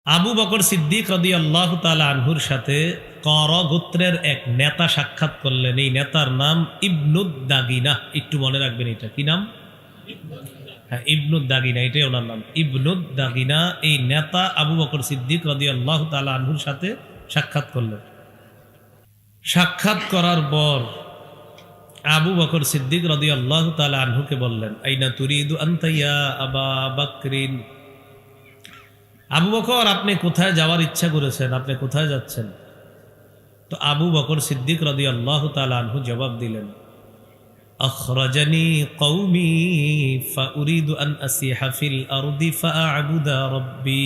আবু বকর সিদ্দিক রাদিয়াল্লাহু তাআলা আনহুর সাথে কর গোত্রের এক নেতা সাক্ষাৎ করলেন। এই নেতার নাম ইবনুদ দাগিনা। একটু মনে রাখবেন, এটা কি নাম? হ্যাঁ, ইবনুদ দাগিনা, এটাই ওনার নাম, ইবনুদ দাগিনা। এই নেতা আবু বকর সিদ্দিক রাদিয়াল্লাহু তাআলা আনহুর সাথে সাক্ষাৎ করলেন। সাক্ষাৎ করার পর আবু বকর সিদ্দিক রাদিয়াল্লাহু তাআলা আনহুকে বললেন, আইনা তুরিদু আনতা ইয়া আবা বকরিন। আবু বকর, আপনি কোথায় যাওয়ার ইচ্ছা করেছেন? আপনি কোথায় যাচ্ছেন? তো আবু বকর সিদ্দিক রাদিয়াল্লাহু তাআলা আনহু জবাব দিলেন, আখরাজানি কওমি ফাউরিদু আন আসিহা ফিল আরদি ফাআবুদা রাব্বি।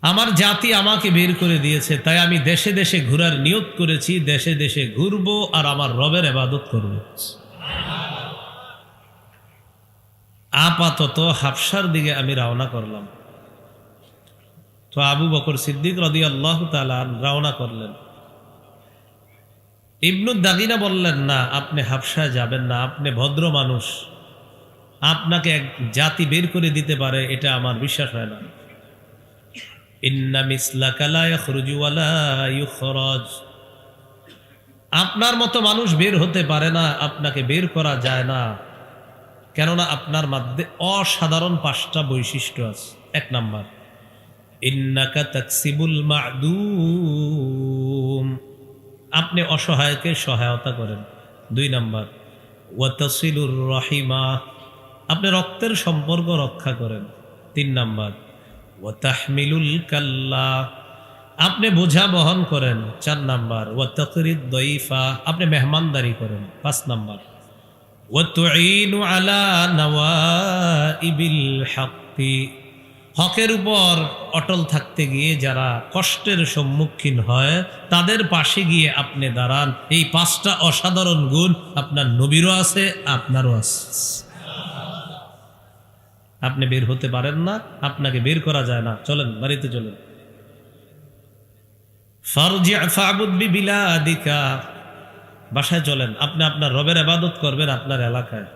আমার জাতি আমাকে বের করে দিয়েছে, তাই আমি দেশে দেশে ঘোরার নিয়ত করেছি। দেশে দেশে ঘুরবো আর আমার রবের ইবাদত করব। আপাতত হাবশার দিকে আমি রওনা করলাম। তো আবু বকর সিদ্দিক রাদিয়াল্লাহু তাআলা রওনা করলেন। ইবনুদ দাগিনা বললেন, না, আপনি হাবশায় যাবেন না, আপনি ভদ্র মানুষ, আপনাকে এক জাতি বের করে দিতে পারে এটা আমার বিশ্বাস হয় না। ইন্না মিসলাকা লা ইয়াখরুজু ওয়া লা ইউখরাজ। আপনার মতো মানুষ বের হতে পারে না, আপনাকে বের করা যায় না, কেননা আপনার মধ্যে অসাধারণ 5টা বৈশিষ্ট্য আছে। 1 নাম্বার, ইন্নাকা তাকসিবুল মা'দুম, আপনি অসহায়কে সহায়তা করেন। 2 নাম্বার, ওয়া তাসিলুর রাহিমা, আপনি রক্তের সম্পর্ক রক্ষা করেন। 3 নাম্বার, ওয়া তাহমিলুল কাল্লা, আপনি বোঝা বহন করেন। 4 নাম্বার, ওয়া তাকরিদ দাইফা, আপনি মেহমানদারি করেন। 5 নাম্বার, ওয়া তুঈনু আলা নওয়াইবিল হক্কি, হকের উপর অটল থাকতে গিয়ে যারা কষ্টের সম্মুখীন হয় তাদের পাশে গিয়ে আপনি দাঁড়ান। এই 5টা অসাধারণ গুণ আপনার নবীরও আছে, আপনারও আছে। আপনি বের হতে পারেন না, আপনাকে বের করা যায় না, চলেন বাড়িতে চলেন। ফারজি ফাবুদ বিবিলাদিকা, বাসায় চলেন, আপনি আপনার রবের ইবাদত করবেন আপনার এলাকায়।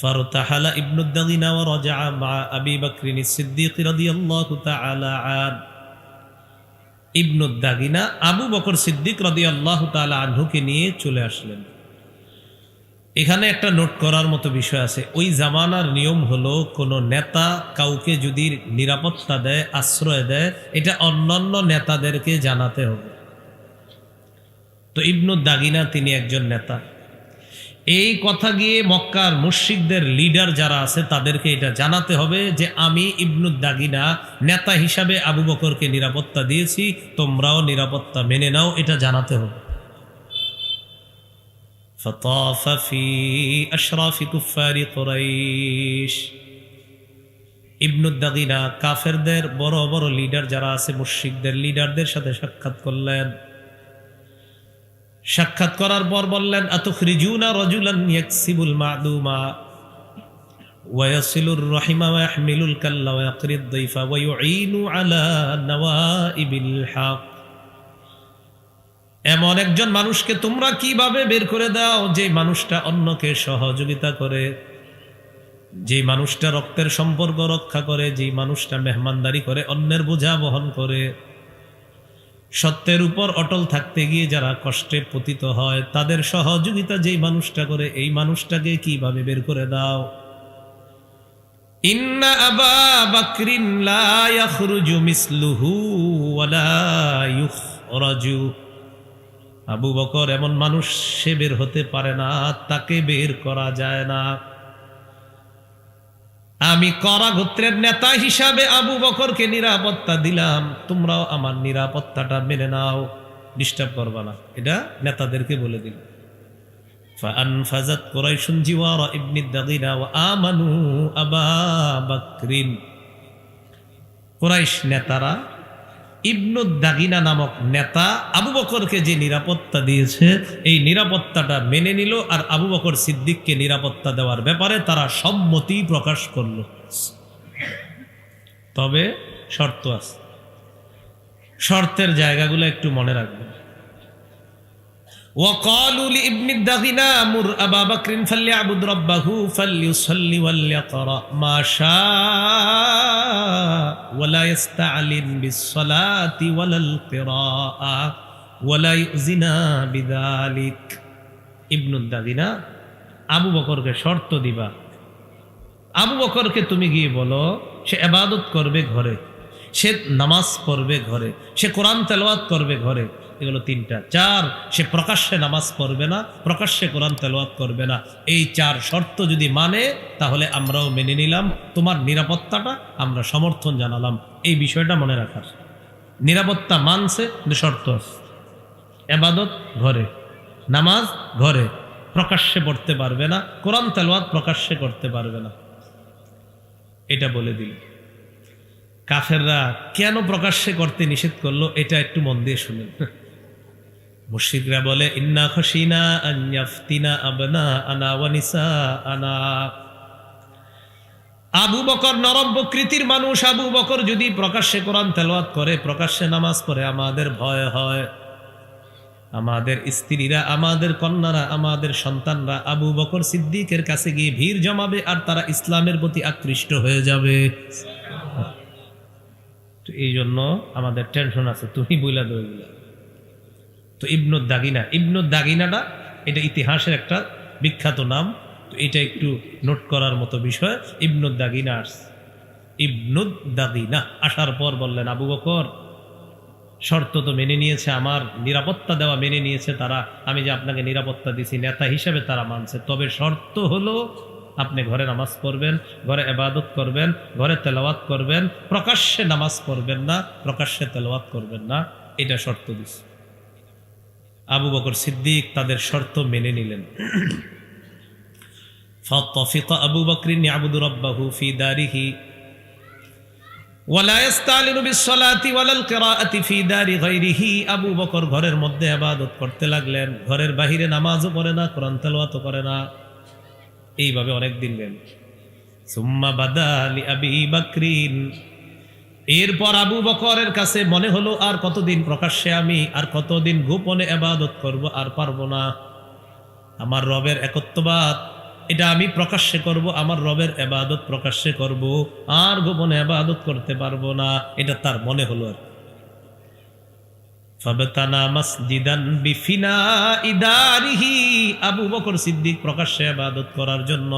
ফারতাহালা ইবনুদ দাগিনা ওয়া রাজা মা আবি বকরিন সিদ্দিক রাদিয়াল্লাহু তাআলা আন। ইবনুদ দাগিনা আবু বকর সিদ্দিক রাদিয়াল্লাহু তাআলা আনহুকে নিয়ে চলে আসলেন। এখানে একটা নোট করার মতো বিষয় আছে। ওই জামানার নিয়ম হলো, কোন নেতা কাউকে যদি নিরাপত্তা দেয়, আশ্রয় দেয়, এটা অন্যান্য নেতাদেরকে জানাতে হবে। তো ইবনুদ দাগিনা তিনি একজন নেতা। এই কথা গিয়ে মক্কার মুশরিকদের লিডার যারা আছে তাদেরকে এটা জানাতে হবে যে আমি ইবনুদ দাগিনা নেতা হিসাবে আবু বকরকে নিরাপত্তা দিয়েছি, তোমরাও নিরাপত্তা মেনে নাও, এটা জানাতে হবে। فطاف في أشراف كفار قريش। ইবনুদ দাগিনা কাফেরদের বড় বড় লিডার যারা আছে, মুশরিকদের লিডারদের সাথে সাক্ষাৎ করলেন। সাক্ষাৎ করার পর বললেন, আতুখরিজুনা রাজুলান ইয়াকসিবুল মা'দুমা ওয়া ইয়াসিলুর রাহিমা ওয়া ইয়াহমিলুল কাল্লা ওয়া ইয়াকরিদ দাইফা ওয়া ইউঈনু আলা নওয়াইবিল হক। এমন একজন মানুষকে তোমরা কিভাবে বের করে দাও যে মানুষটা অন্যকে সহযোগিতা করে, যে মানুষটা রক্তের সম্পর্ক রক্ষা করে, যে মানুষটা মেহমানদারি করে, অন্যের বোঝা বহন করে, সত্যের উপর অটল থাকতে গিয়ে যারা কষ্টে পতিত হয় তাদের সহযোগিতা যেই মানুষটা করে, এই মানুষটাকে কিভাবে বের করে দাও। ইন্না আবা বকরিন লা ইয়াখরুজু মিসলুহু ওয়া লা ইউখরাজু। আবু বকর এমন মানুষ, সে বের হতে পারে না, তাকে বের করা যায় না। আমি করা গোত্রের নেতা হিসাবে আবু বকরকে নিরাপত্তা দিলাম, তোমরাও আমার নিরাপত্তাটা মেনে নাও, ডিস্টার্ব করবা না, এটা নেতাদেরকে বলে দিল। ফাআনফাযাত কুরাইশুন জিওয়ারা ইবনুদ দাগিনা ওয়া আমানু আবা বকরিন। কুরাইশ নেতারা ইবনুদ দাগিনা নামক নেতা আবু বকরকে যে নিরাপত্তা দিয়েছে এই নিরাপত্তাটা মেনে নিল, আর আবু বকর সিদ্দিককে নিরাপত্তা দেওয়ার ব্যাপারে তারা সম্মতি প্রকাশ করল। তবে শর্ত আছে, শর্তের জায়গাগুলো একটু মনে রাখবেন। ওয়াকালু লিইবনি দাগিনা মুর আবা বকরিন ফালইয়াবুদ রাব্বাহু ফালইউসাল্লি ওয়ালইয়াকরা মা শাআ ওয়ালা ইস্তালিন বিসসালাতি ওয়ালাল কিরাআ ওয়ালা ইউজিনা বিযালিক। ইবনুদ দাগিনা আবু বকরকে শর্ত দিবা, আবু বকরকে তুমি গিয়ে বলো সে ইবাদত করবে ঘরে, সে নামাজ পড়বে ঘরে, সে কোরআন তেলাওয়াত করবে ঘরে। এগুলো তিনটা। 4, সে প্রকাশ্যে নামাজ পড়বে না, প্রকাশ্যে কোরআন তেলাওয়াত করবে না। এই 4 শর্ত যদি মানে তাহলে আমরাও মেনে নিলাম, তোমার নিরাপত্তাটা আমরা সমর্থন জানালাম। এই বিষয়টা মনে রাখার, নিরাপত্তা মানছে কিন্তু শর্ত আছে। ইবাদত ঘরে, নামাজ ঘরে, প্রকাশ্যে পড়তে পারবে না, কোরআন তেলাওয়াত প্রকাশ্যে করতে পারবে না, এটা বলে দিল। কাফেররা কেন প্রকাশ্যে করতে নিষেধ করলো এটা একটু মন দিয়ে শুনেন। মুশরিকরা বলে ইন্না খাশিনা আন ইয়াফতিনা আবনাআনা ওয়া নিসাআনা। আবু বকর নরম প্রকৃতির মানুষ, আবু বকর যদি প্রকাশ্যে কোরআন তেলাওয়াত করে, প্রকাশ্যে নামাজ পড়ে, আমাদের ভয় হয় আমাদের স্ত্রীরা, আমাদের কন্যারা, আমাদের সন্তানরা আবু বকর সিদ্দিকের কাছে গিয়ে ভিড় জমাবে আর তারা ইসলামের প্রতি আকৃষ্ট হয়ে যাবে। তো এই জন্য আমাদের টেনশন আছে, তুমি বইলা দইলা। তো ইবনুদ দাগিনা, ইবনুদ দাগিনাটা এটা ইতিহাসের একটা বিখ্যাত নাম। তো এটা একটু নোট করার মতো বিষয়। ইবনুদ দাগিনা আসছে, ইবনুদ দাগিনা আসার পর বললেন আবু বকর শর্ত তো মেনে নিয়েছে, আমার নিরাপত্তা দেওয়া মেনে নিয়েছে তারা, আমি যে আপনাকে নিরাপত্তা দিছি নেতা হিসেবে তারা মানছে, তবে শর্ত হলো আপনি ঘরে নামাজ পড়বেন, ঘরে ইবাদত করবেন, ঘরে তেলাওয়াত করবেন, প্রকাশ্যে নামাজ পড়বেন না, প্রকাশ্যে তেলাওয়াত করবেন না, এটা শর্ত দিছে। আবু বকর সিদ্দিক তাদের শর্ত মেনে নিলেন। ফাতাফিকা আবু বকরিন ইয়াবুদু রাব্বাহু ফি দারিহি ওয়ালা ইস্তালিনু বিসসালাতি ওয়ালাল কিরাআতি ফি দারি গায়রিহি। আবু বকর ঘরের মধ্যে ইবাদত করতে লাগলেন, ঘরের বাহিরে নামাজও পড়ে না, কোরআন তেলাওয়াতও করে না। এইভাবে অনেক দিন গেল। সুম্মা বাদা লি আবি বকরিন, এরপর আবু বকরের কাছে মনে হলো আর কতদিন প্রকাশ্যে আমি, আর কতদিন গোপনে ইবাদত করব, আর পারবো না। আমার রবের একত্ববাদ এটা আমি প্রকাশ্যে করব, আমার রবের ইবাদত প্রকাশ্যে করব, আর গোপনে ইবাদত করতে পারবো না, এটা তার মনে হলো। আর ফাবতানা মাসজিদান বিফিনাই দারিহি, আবু বকর সিদ্দিক প্রকাশ্যে ইবাদত করার জন্য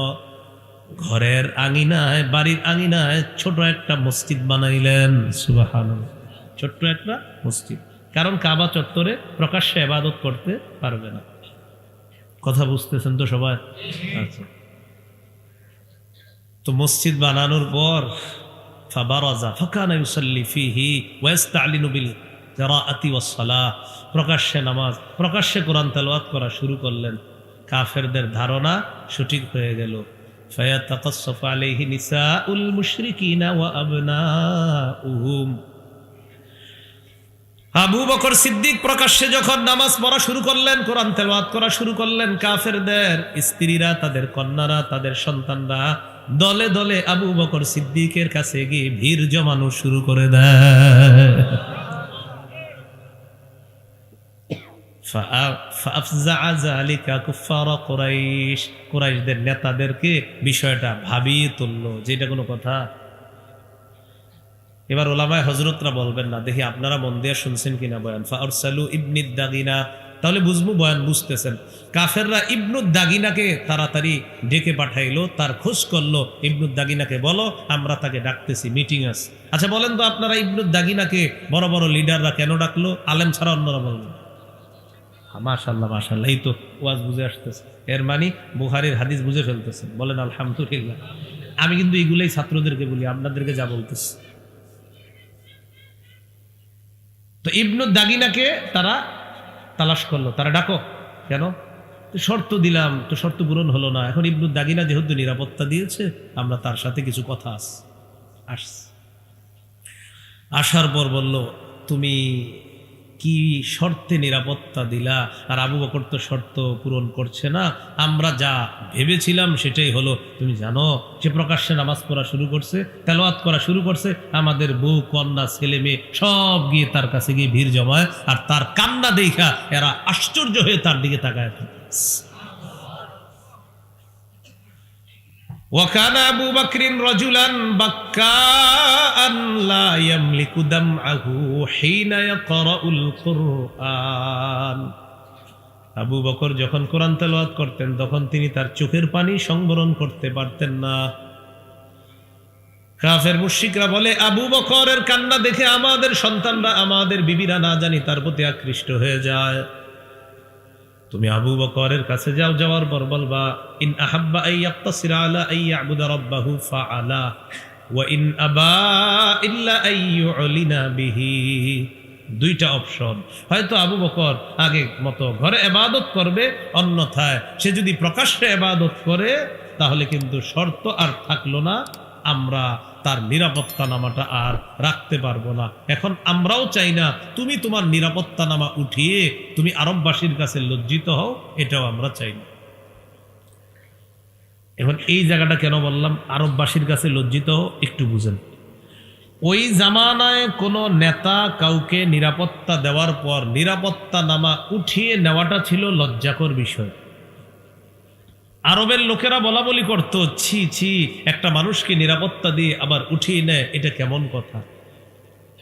ঘরের আঙিনায়, বাড়ির আঙিনায় ছোট একটা মসজিদ বানাইলেন। সুবহানাল্লাহ, ছোট্ট একটা মসজিদ। কারণ কাবা চত্বরে প্রকাশ্যে ইবাদত করতে পারবে না। কথা বুঝতেছেন তো সবাই? আচ্ছা, তো মসজিদ বানানোর পর ফাবারাজা ফাকানা ইউসাল্লি ফিহি ওয়া ইস্তালিনু বিল কিরাআতি ওয়াস সালাহ, প্রকাশ্যে নামাজ, প্রকাশ্যে কোরআন তেলাওয়াত করা শুরু করলেন। কাফেরদের ধারণা সঠিক হয়ে গেল। ফায়াতাকাসসাফু আলাইহি নিসাউল মুশরিকিনা ওয়া আবনাউহুম। আবু বকর সিদ্দিক প্রকাশ্যে যখন নামাজ পড়া শুরু করলেন, কোরআন তেলাওয়াত করা শুরু করলেন, কাফেরদের স্ত্রীরা, তাদের কন্যারা, তাদের সন্তানরা দলে দলে আবু বকর সিদ্দিকের কাছে গিয়ে ভিড় জমানো শুরু করে দেয়। ফাআফযাআ যালিকা কুফারা কুরাইশ, কুরাইশদের নেতাদেরকে বিষয়টা ভাবিয়ে তুললো, যেটা কোনো কথা। এবার ওলামায়ে হযরতরা বলবেন না, দেখি আপনারা মন দিয়ে শুনছেন কিনা বয়ান। ফাআরসালু ইবনুদ দাগিনা, তাহলে বুঝবো বয়ান বুঝতেছেন। কাফেররা ইবনুদ দাগিনাকে তাড়াতাড়ি ডেকে পাঠাইলো, তার খোঁজ করলো, ইবনুদ দাগিনাকে বলো আমরা তাকে ডাকতেছি, মিটিং আছে। আচ্ছা বলেন তো আপনারা ইবনুদ দাগিনাকে বড় বড় লিডাররা কেন ডাকলো, আলেম ছাড়া অন্যরা বলবেন? মাশাআল্লাহ মাশাআল্লাহ, এই তো ওয়াজ বুঝে আসতেছে, এর মানে বুখারীর হাদিস বুঝে ফেলতেছেন, বলেন আলহামদুলিল্লাহ। আমি কিন্তু এগুলাই ছাত্রদেরকে বলি, আপনাদেরকে যা বলতেছি। তো ইবনুদ দাগিনাকে তারা তালাশ করলো, তারা ডাকো কেন? তো শর্ত দিলাম, তো শর্ত পূরণ হলো না। এখন ইবনুদ দাগিনা যেহেতু নিরাপত্তা দিয়েছে, আমরা তার সাথে কিছু কথা আসার পর বলল তুমি কি শর্তে নিরাপত্তা দিলা? আর আবু বকর তো শর্ত পূরণ করছে না, আমরা যা ভেবেছিলাম সেটাই হলো। তুমি জানো সে প্রকাশ্যে নামাজ পড়া শুরু করছে, তেলাওয়াত করা শুরু করছে, আমাদের বউ কন্যা ছেলে মেয়ে সব গিয়ে তার কাছে গিয়ে ভিড় জমায়, আর তার কান্না দেখা এরা আশ্চর্য হয়ে তার দিকে তাকায় থাকে। وكان أبو بكر رجلا بكاء لا يملك دمعه حين يقرأ القرآن আবু বকর যখন কোরআন তেলাওয়াত করতেন তখন তিনি তার চোখের পানি সংবরণ করতে পারতেন না। কাফের মুশরিকরা বলে, আবু বকরের কান্না দেখে আমাদের সন্তানরা, আমাদের বিবিরা না জানি তার প্রতি আকৃষ্ট হয়ে যায়। তুমি আবু বকরের কাছে যাও, যাওয়ার পর বলবা, ইন আহাব্বা আন ইয়াক্তাসিরা আলা আন ইয়াবুদা রাব্বাহু ফাআলা ওয়া ইন আবা ইল্লা আন ইউলিনা বিহি। দুইটা অপশন, হয়তো আবু বকর আগে মতো ঘরে ইবাদত করবে, অন্যথায় সে যদি প্রকাশ্যে ইবাদত করে তাহলে কিন্তু শর্ত আর থাকলো না, আমরা তার নিরাপত্তা নামাটা আর রাখতে পারবো না। এখন আমরাও চাই না তুমি তোমার নিরাপত্তা নামা উঠিয়ে তুমি আরববাসীর কাছে লজ্জিত হও, এটাও আমরা চাই না। এখন এই জায়গাটা কেন বললাম আরববাসীর কাছে লজ্জিত হও, একটু বুঝেন। ওই জামানায় কোনো নেতা কাউকে নিরাপত্তা দেওয়ার পর নিরাপত্তা নামা উঠিয়ে নেওয়াটা ছিল লজ্জাকর বিষয়। আরবের লোকেরা বলা বলি করতো, ছি ছি, একটা মানুষকে নিরাপত্তা দিয়ে আবার উঠিয়ে নেয়, এটা কেমন কথা।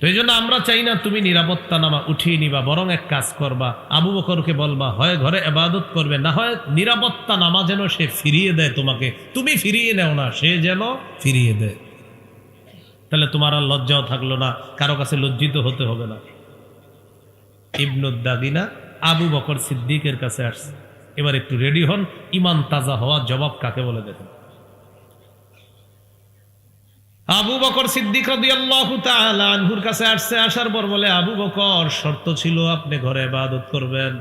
সেই জন্য আমরা চাই না তুমি নিরাপত্তা নামা উঠিয়ে নিবা, বরং এক কাজ করবা, আবু বকরকে বলবা হয় ঘরে ইবাদত করবে, না হয় নিরাপত্তা নামা যেন সে ফিরিয়ে দেয় তোমাকে, তুমি ফিরিয়ে নেও না, সে যেন ফিরিয়ে দেয়। তাহলে তোমার আর লজ্জাও থাকলো না, কারো কাছে লজ্জিত হতে হবে না। ইবনুদ দাগিনা আবু বকর সিদ্দিকের কাছে আসছে। এবার একটু রেডি হন, ইমান তাজা হওয়া জবাব কাকে বলে দেখেন। আবু বকর সিদ্দিক রাদিয়াল্লাহু তাআলা আনহুর কাছে আসছে। আসার পর বলে, আবু বকর, শর্ত ছিল আপনি ঘরে ইবাদত করবেন,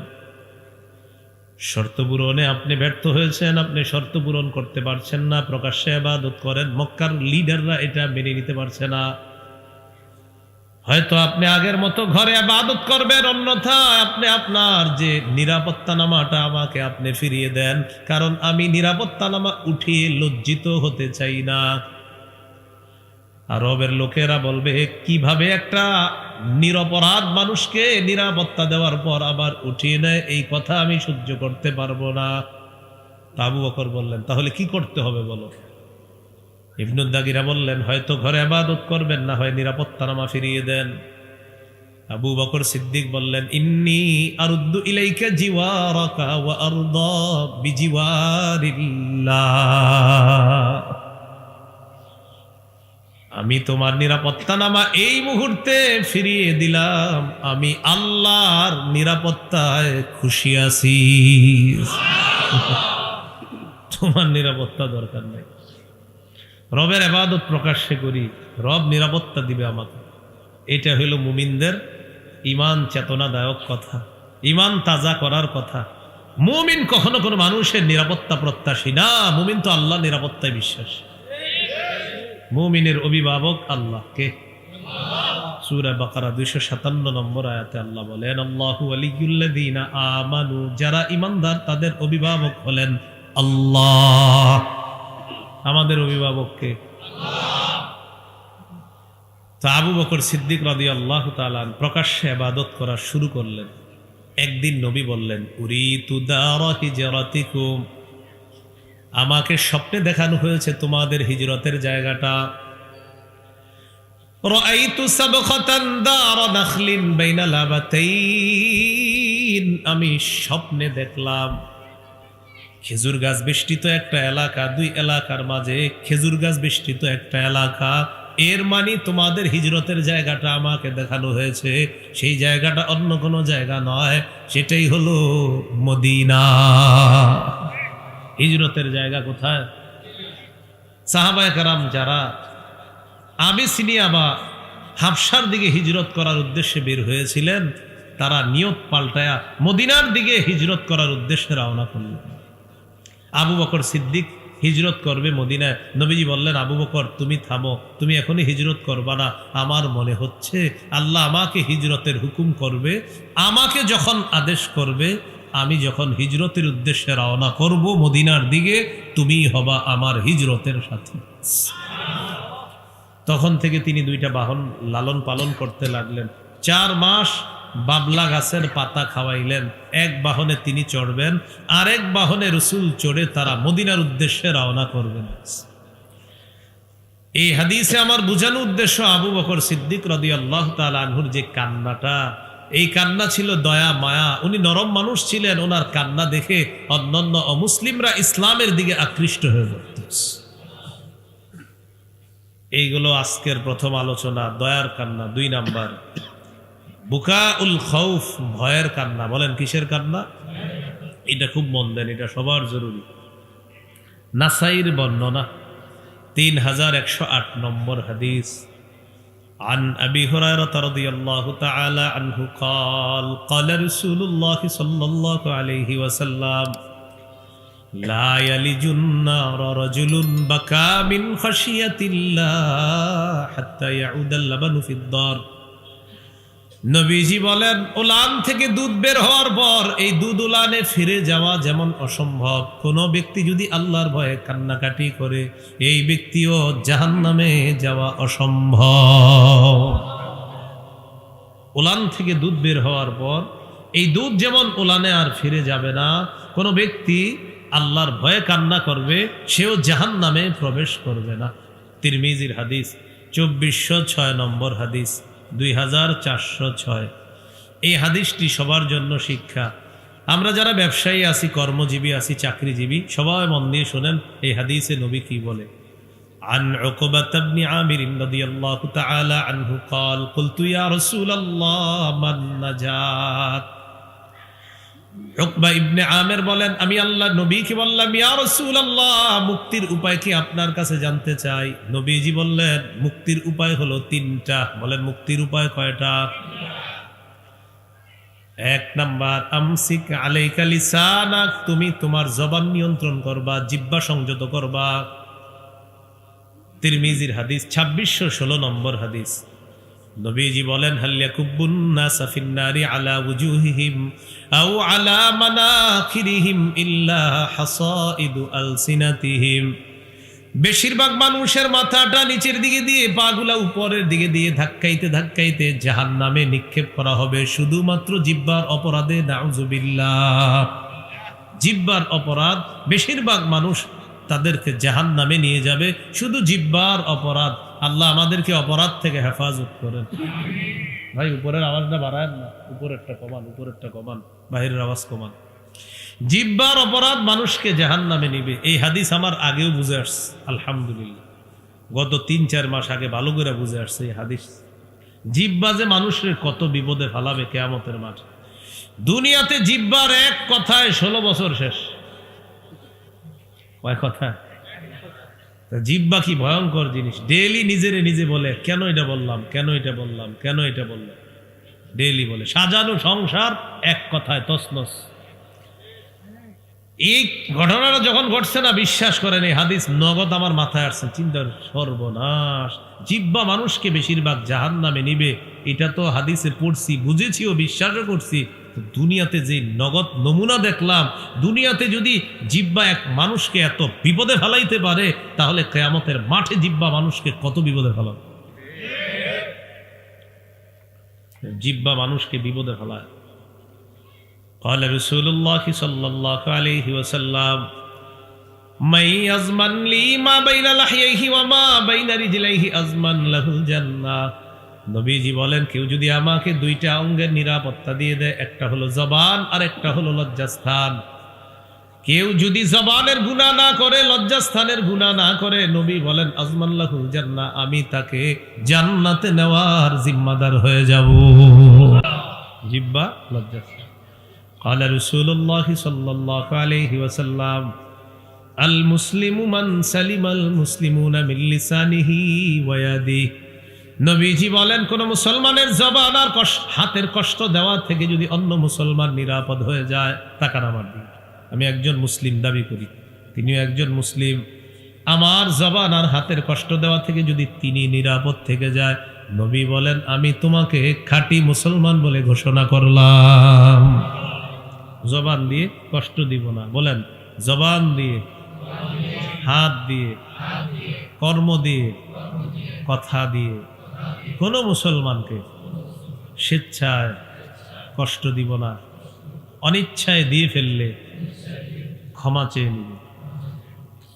শর্ত পূরণে আপনি ব্যর্থ হয়েছেন, আপনি শর্ত পূরণ করতে পারছেন না, প্রকাশ্যে ইবাদত করেন, মক্কার লিডাররা এটা মেনে নিতে পারছে না। হয়তো আপনি আগের মতো ঘরে ইবাদত করবেন, অন্যথায় আপনি আপনার যে নিরাপত্তা নামাটা আমাকে আপনি ফিরিয়ে দেন, কারণ আমি নিরাপত্তা নামা উঠিয়ে লজ্জিত হতে চাই না। আরবের লোকেরা বলবে, কিভাবে একটা নিরপরাধ মানুষকে নিরাপত্তা দেওয়ার পর আবার উঠিয়ে নেয়, এই কথা আমি সহ্য করতে পারবো না। আবু বকর বললেন, তাহলে কি করতে হবে বলো। ইবনুদ দাগিরা বললেন, হয়তো ঘরে ইবাদত করবেন, না হয় নিরাপত্তা নামা ফিরিয়ে দেন। আবু বকর সিদ্দিক বললেন, ইন্নী আরুদ্দু ইলাইকা জিওয়ারাকা ওয়া আরদা বিজিওয়ারিল্লাহ। আমি তোমার নিরাপত্তা নামা এই মুহূর্তে ফিরিয়ে দিলাম, আমি আল্লাহর নিরাপত্তায় খুশি আছি, তোমার নিরাপত্তা দরকার নাই। রবের ইবাদত প্রকাশ্যে করি, রব নিরাপত্তা দিবে আমাকে। এটা হইল মুমিনদের ঈমান চেতনাদায়ক কথা, ঈমান তাজা করার কথা। মুমিন কখনো কোনো মানুষের নিরাপত্তা প্রত্যাশী না, মুমিন তো আল্লাহ নিরাপত্তায় বিশ্বাসী। মুমিনের অভিভাবক আল্লাহ কে? সূরা বাকারা 257 নম্বর আয়াতে আল্লাহ বলেন, আল্লাহু ওয়ালিয়ুল্লাযীনা আমানু, যারা ঈমানদার তাদের অভিভাবক হলেন আল্লাহ। আমাদের অভিভাবক কে? আল্লাহ। তো আবু বকর সিদ্দিক রাদিয়াল্লাহু তাআলা প্রকাশ্যে ইবাদত করা শুরু করলেন। একদিন নবী বললেন, উরিতু দারা হিজরাতিকুম, আমাকে স্বপ্নে দেখানো হয়েছে তোমাদের হিজরতের জায়গাটা। রাআইতু সাবখাতান দারা নাখলিন বাইনা লাবাতাইন, আমি স্বপ্নে দেখলাম খেজুর গাছ বেষ্টিত একটা এলাকা, দুই এলাকার মাঝে খেজুর গাছ বেষ্টিত একটা এলাকা। এর মানে তোমাদের হিজরতের জায়গাটা আমাকে দেখানো হয়েছে, সেই জায়গাটা অন্য কোনো জায়গা নয়, সেটাই হলো মদিনা। হিজরতের জায়গা কোথায়? সাহাবায়ে কেরাম যারা আবিসিনিয়া বা হাবশার দিকে হিজরত করার উদ্দেশ্যে বের হয়েছিলেন, তারা নিয়ত পাল্টায়া মদিনার দিকে হিজরত করার উদ্দেশ্যে রওনা করলেন। আবু বকর সিদ্দিক হিজরত করবে মদিনায়। নবীজি বললেন, আবু বকর তুমি থামো, তুমি এখনই হিজরত করবা না, আমার মনে হচ্ছে আল্লাহ আমাকে হিজরতের হুকুম করবে, আমাকে যখন আদেশ করবে, আমি যখন হিজরতের উদ্দেশ্যে রওনা করব মদিনার দিকে, তুমি হবা আমার হিজরতের সাথী। তখন থেকে তিনি দুইটা বাহন লালন পালন করতে লাগলেন। 4 মাস বাবলা গাছের পাতা খাওয়াইলেন। এক বাহনে তিনি চড়বেন, আরেক বাহনে রসুল চড়ে তারা মদিনার উদ্দেশ্যে রওনা করবেন। এই হাদিসে আমার বোঝানোর উদ্দেশ্য আবু বকর সিদ্দিক রাদিয়াল্লাহু তাআলা আনহুর যে কান্নাটা, এই কান্না ছিল দয়া মায়া। উনি নরম মানুষ ছিলেন, ওনার কান্না দেখে অন্যান্য অমুসলিমরা ইসলামের দিকে আকৃষ্ট হয়ে পড়ত। এইগুলো আজকের প্রথম আলোচনা, দয়ার কান্না। 2 নাম্বার বুকাউল খাউফ, ভয়ের কান্না। বলেন কিসের কান্না? এটা খুব মন দেন, এটা সবার জরুরি। নাসাইর বর্ণনা 3108 নম্বর হাদিস। عن أبي هريرة رضي الله تعالى عنه قال قال رسول الله صلى الله عليه وسلم لا يلج النار رجل بكى من خشية الله حتى يعود اللبن في الدار। নবীজি বলেন, উলান থেকে দুধ বের হওয়ার পর এই দুধ উলানে ফিরে যাওয়া যেমন অসম্ভব, কোন ব্যক্তি যদি আল্লাহর ভয়ে কান্নাকাটি করে এই ব্যক্তিও জাহান্নামে যাওয়া অসম্ভব। উলান থেকে দুধ বের হওয়ার পর এই দুধ যেমন উলানে আর ফিরে যাবে না, কোন ব্যক্তি আল্লাহর ভয়ে কান্না করবে সেও জাহান্নামে প্রবেশ করবে না। তিরমিজির হাদিস, 2406 নম্বর হাদিস, 2406। এই হাদিসটি সবার জন্য শিক্ষা। আমরা যারা ব্যবসায়ী আছি, কর্মজীবী আছি, চাকরিজীবী, সবাই মন দিয়ে শোনেন এই হাদিসে নবী কি বলে। عن عقبة بن عامر رضي الله تعالى عنه قال قلت يا رسول الله ما النجاة। উকবা ইবনে আমের বলেন, আমি আল্লাহ নবীকে বললাম, ইয়া রাসূলুল্লাহ, মুক্তির উপায় কি আপনার কাছে জানতে চাই। নবীজি বললেন, মুক্তির উপায় হলো 3টা। বলেন মুক্তির উপায় কয়টা? 1 নাম্বার, আমসিক আলাইকা লিসানাক, তুমি তোমার জবান নিয়ন্ত্রণ করবা, জিহ্বা সংযত করবা। তিরমিজির হাদিস, 2616 নম্বর হাদিস। নবীজি বলেন, হাল ইয়াকুবুন নাসা ফিন নারি আলা ওয়ুজুহিহিম আও আলা মানাখিরিহিম ইল্লা হাসাইদু আলসিনাতিহিম। বেশিরভাগ মানুষের মাথাটা নিচের দিকে দিয়ে, পাগুলা উপরের দিকে দিয়ে ধাক্কাইতে ধাক্কাইতে জাহান্নামে নিক্ষেপ করা হবে, শুধুমাত্র জিহ্বার অপরাধে। নাউযুবিল্লাহ। জিহ্বার অপরাধ, বেশিরভাগ মানুষ তাদেরকে জাহান্নামে নিয়ে যাবে, শুধু জিহ্বার অপরাধ। আল্লাহ আমাদেরকে অপরাধ থেকে হেফাজত করেন। ভাই উপরের আওয়াজটা বাড়ায় না, উপরেরটা কমান, উপরেরটা কমান, বাহিরের আওয়াজ কমান। জিহ্বার অপরাধ মানুষকে জাহান্নামে নিবে। এই হাদিস আমার আগেও বুঝে আসছে, আলহামদুলিল্লাহ। গত 3-4 মাস আগে ভালো করে বুঝে আসছে এই হাদিস। জিহ্বা যে মানুষের কত বিপদে ফেলাবে কিয়ামতের মাঠে। দুনিয়াতে জিহ্বার এক কথায় 16 বছর শেষ। কয় কথা? জিহ্বা কি ভয়ঙ্কর জিনিস। ডেইলি নিজেরে নিজে বলে, কেন এটা বললাম, কেন এটা বললাম, কেন এটা বললাম, ডেইলি বলে। সাজানো সংসার এক কথায় তছনছ। এই ঘটনাটা যখন ঘটছে না, বিশ্বাস করেন এই হাদিস নগদ আমার মাথায় আসছে, চিন্তার সর্বনাশ। জিহ্বা মানুষকে বেশিরভাগ জাহান্নামে নিবে, এটা তো হাদিসে পড়ছি, বুঝেছিও, বিশ্বাসও করছি। দুনিয়াতে যে নগদ নমুনা দেখলাম, দুনিয়াতে যদি জিহ্বা এক মানুষকে এত বিপদে ফেলাইতে পারে, তাহলে কিয়ামতের মাঠে জিহ্বা মানুষকে কত বিপদে ফেলাবে। জিহ্বা মানুষকে বিপদে ফেলায়। قال رسول الله صلى الله عليه وسلم من يضمن لي ما بين لحييه وما بين رجليه أضمن له الجنة। নবীজি বলেন, কেউ যদি আমাকে 2টা অঙ্গের নিরাপত্তা দিয়ে দেয়, একটা হলো জবান আর একটা হলো লজ্জাস্থান। কেউ যদি জবানের গুনাহ না করে, লজ্জাস্থানের গুনাহ না করে, নবী বলেন আজমান লাহুল জান্নাহ, আমি তাকে জান্নাতে নেওয়ার জিম্মাদার হয়ে যাব। জিহ্বা, লজ্জাস্থান। قال رسول الله صلى الله عليه وسلم المسلم من سلم المسلمون من لسانه ويده। নবীজি বলেন, কোন মুসলমানের জবান আর হাতের কষ্ট দেওয়া থেকে যদি অন্য মুসলমান নিরাপদ হয়ে যায়, তাকান আমার দিকে। আমি একজন মুসলিম দাবি করি, তিনিও একজন মুসলিম। আমার জবান আর হাতের কষ্ট দেওয়া থেকে যদি তিনি নিরাপদ থেকে যায়, নবী বলেন, আমি তোমাকে খাঁটি মুসলমান বলে ঘোষণা করলাম। জবান দিয়ে কষ্ট দিব না। বলেন, জবান দিয়ে, হাত দিয়ে, কর্ম দিয়ে, কথা দিয়ে কোন মুসলমানকে স্বেচ্ছায় কষ্ট দিব না। অনিচ্ছায় দিয়ে ফেললে ক্ষমা চেয়ে নিব।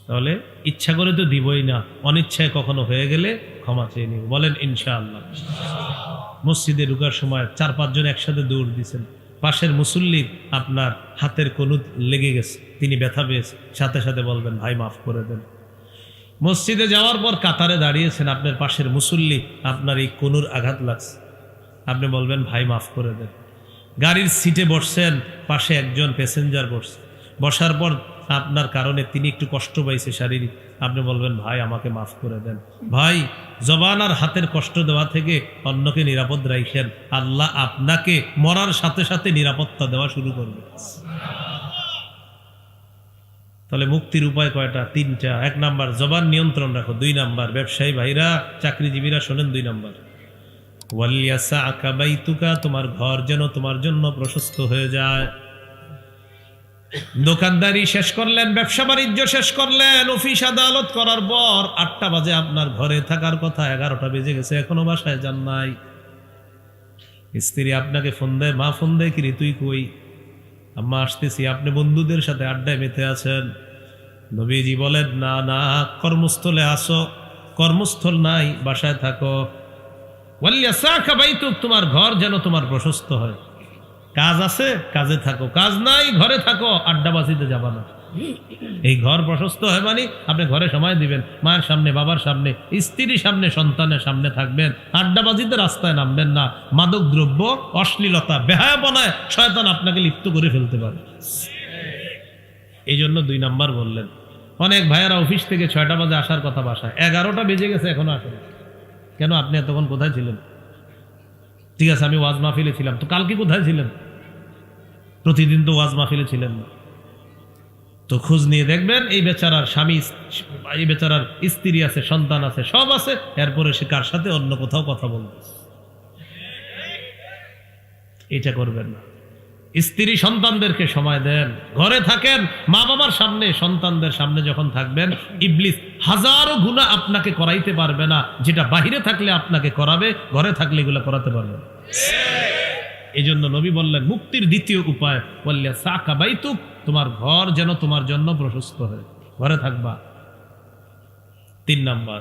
তাহলে ইচ্ছা করে তো দিবই না, অনিচ্ছায় কখনো হয়ে গেলে ক্ষমা চেয়ে নিব। বলেন ইনশাআল্লাহ। মসজিদে ঢুকার সময় 4-5 জন একসাথে দৌড় দিয়েছেন, পাশের মুসল্লির আপনার হাতের কনুত লেগে গেছে, তিনি ব্যথা পেয়েছে, সাথে সাথে বলবেন ভাই মাফ করে দেন। মসজিদে যাওয়ার পর কাতারে দাঁড়িয়েছেন, আপনার পাশের মুসল্লি আপনার এই কনুর আঘাত লাগছে, আপনি বলবেন ভাই মাফ করে দেন। গাড়ির সিটে বসছেন, পাশে একজন প্যাসেঞ্জার বসছে, বসার পর আপনার কারণে তিনি একটু কষ্ট পাইছে শারীরিক, আপনি বলবেন ভাই আমাকে মাফ করে দেন। ভাই, জবান আর হাতের কষ্ট দেওয়া থেকে অন্যকে নিরাপদ রাখেন, আল্লাহ আপনাকে মরার সাথে সাথে নিরাপত্তা দেওয়া শুরু করবে। তাহলে মুক্তির উপায় কয়টা? 3টা। 1 নাম্বার জবান নিয়ন্ত্রণ রাখো। 2 নাম্বার ব্যবসায়ী ভাইরা, চাকরিজীবীরা শোনেন, 2 নাম্বার ওয়ালিয়াসাকা বাইতুকা, তোমার ঘর যেন তোমার জন্য প্রশস্ত হয়ে যায়। দোকানদারি শেষ করলেন, ব্যবসা বাণিজ্য শেষ করলেন, অফিস আদালত করার পর 8টা বাজে আপনার ঘরে থাকার কথা, 11টা বেজে গেছে, এখনো বাসায় যান নাই। স্ত্রী আপনাকে ফোন দেয়, মা ফোন দেয়, কিরে তুই কই? আম্মা আসতেছি। আপনি বন্ধুদের সাথে আড্ডায় মেতে আছেন। নবীজি বলেন না না, কর্মস্থলে আসো। কর্মস্থল নাই, বাসায় থাকো। ওয়ালিয়াসাকা বাইতুক, তোমার ঘর যেন তোমার প্রশস্ত হয়। কাজ আছে, কাজে থাকো, কাজ নাই, ঘরে থাকো, আড্ডাবাজিতে যাবা না। এই ঘর প্রশস্ত হয় মানে আপনি ঘরে সময় দিবেন, মায়ের সামনে, বাবার সামনে, স্ত্রীর সামনে, সন্তানের সামনে থাকবেন। আড্ডাবাজিতে রাস্তায় নামবেন না। মাদক দ্রব্য, অশ্লীলতা, বেহায়াপনায় শয়তান আপনাকে লিপ্ত করে ফেলতে পারে। এই জন্য 2 নাম্বার বললেন। অনেক ভাইয়ারা অফিস থেকে 6টা বাজে আসার কথা, বাসায় 11টা বেজে গেছে, এখনো আসেন। কেন? আপনি এতক্ষণ কোথায় ছিলেন? ঠিক আছে, আমি ওয়াজ মাহফিলে ছিলাম, তো কালকে কোথায় ছিলেন? প্রতিদিন তো ওয়াজ মাহফিলে ছিলেন না। তো খোঁজ নিয়ে দেখবেন এই বেচারার স্বামী, এই বেচারার স্ত্রী আছে, সন্তান আছে, সব আছে, এরপরে সে কার সাথে অন্য কোথাও কথা বলবে। এটা করবেন না। স্ত্রী সন্তানদেরকে সময় দেন, ঘরে থাকেন, মা বাবার সামনে, সন্তানদের সামনে যখন থাকবেন, ইবলিস হাজারো গুনাহ আপনাকে করাইতে পারবে না, যেটা বাহিরে থাকলে আপনাকে করাবে, ঘরে থাকলে এগুলো করাতে পারবে না। এই জন্য নবী বললেন মুক্তির 2য় উপায়, ওয়ালিয়াসাকা বাইতুক, তোমার ঘর যেন তোমার জন্য প্রশস্ত হয়, ঘরে থাকবা। 3 নাম্বার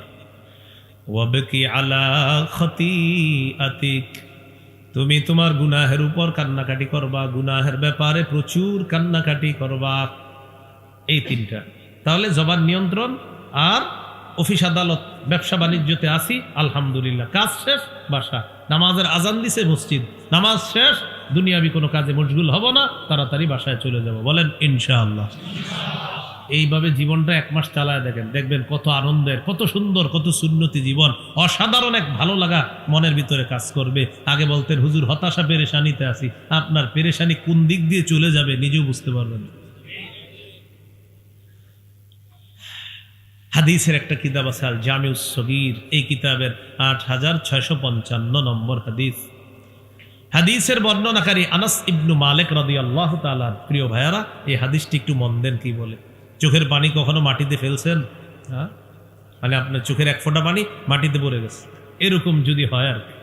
ওয়াবকি আলা খতিআতিক, তুমি তোমার গুনাহের উপর কান্নাকাটি করবা, গুনাহের ব্যাপারে প্রচুর কান্নাকাটি করবা। এই 3টা। তাহলে জবান নিয়ন্ত্রণ, আর অফিস আদালত, ব্যবসা বাণিজ্যতে আসি, আলহামদুলিল্লাহ, কাজ শেষ, বাসা, নামাজের আজান দিছে, মসজিদ, নামাজ শেষ, দুনিয়াবি কোনো কাজে মশগুল হব না, তাড়াতাড়ি বাসায় চলে যাব। বলেন ইনশাআল্লাহ। এইভাবে জীবনটা 1 মাস চালায় দেখেন, দেখবেন কত আনন্দের, কত সুন্দর, কত সুন্নতি জীবন, অসাধারণ এক ভালো লাগা মনের ভিতরে কাজ করবে। আগে বলতেন হুজুর হতাশা পেরেশানিতে আছি, আপনার পেরেশানি কোন দিক দিয়ে চলে যাবে নিজেও বুঝতে পারবেন। হাদিসের একটা কিতাব আছে আল জামিউস সগীর, এই কিতাবের 8655 নম্বর হাদিস। হাদিসের বর্ণনাকারী আনাস ইবনু মালিক রাদিয়াল্লাহু তাআলা। প্রিয় ভাইয়ারা, এই হাদিসটি একটু মন দেন কি বলে। চোখের পানি কখনো মাটিতে ফেলছেন? মানে আপনার চোখের 1 ফোঁটা পানি মাটিতে পড়ে গেছে, এরকম যদি হয় আর কি।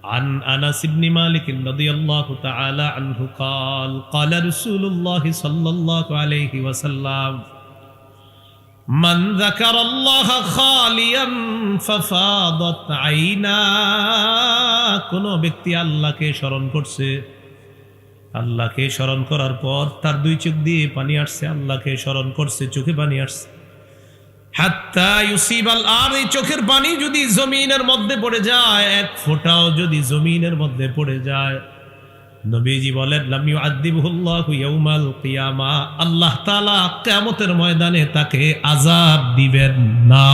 عن أنس بن مالك رضي الله تعالى عنه قال قال رسول الله صلى الله عليه وسلم من ذكر الله خاليا ففاضت عينا, কোন ব্যক্তি আল্লাহকে স্মরণ করছে, আল্লাহকে স্মরণ করার পর তার 2 চোখ দিয়ে পানি আসছে, আল্লাহকে স্মরণ করছে, চোখে পানি আসছে। হাত্তা ইউসিবাল, আর এই চোখের পানি যদি জমিনের মধ্যে পড়ে যায়, 1 ফোঁটাও যদি জমিনের মধ্যে পড়ে যায়, নবীজি বলেন লাম ইউআযিবুহুল্লাহু ইয়াউমাল কিয়ামা, আল্লাহ তাআলা কিয়ামতের ময়দানে তাকে আযাব দিবেন না।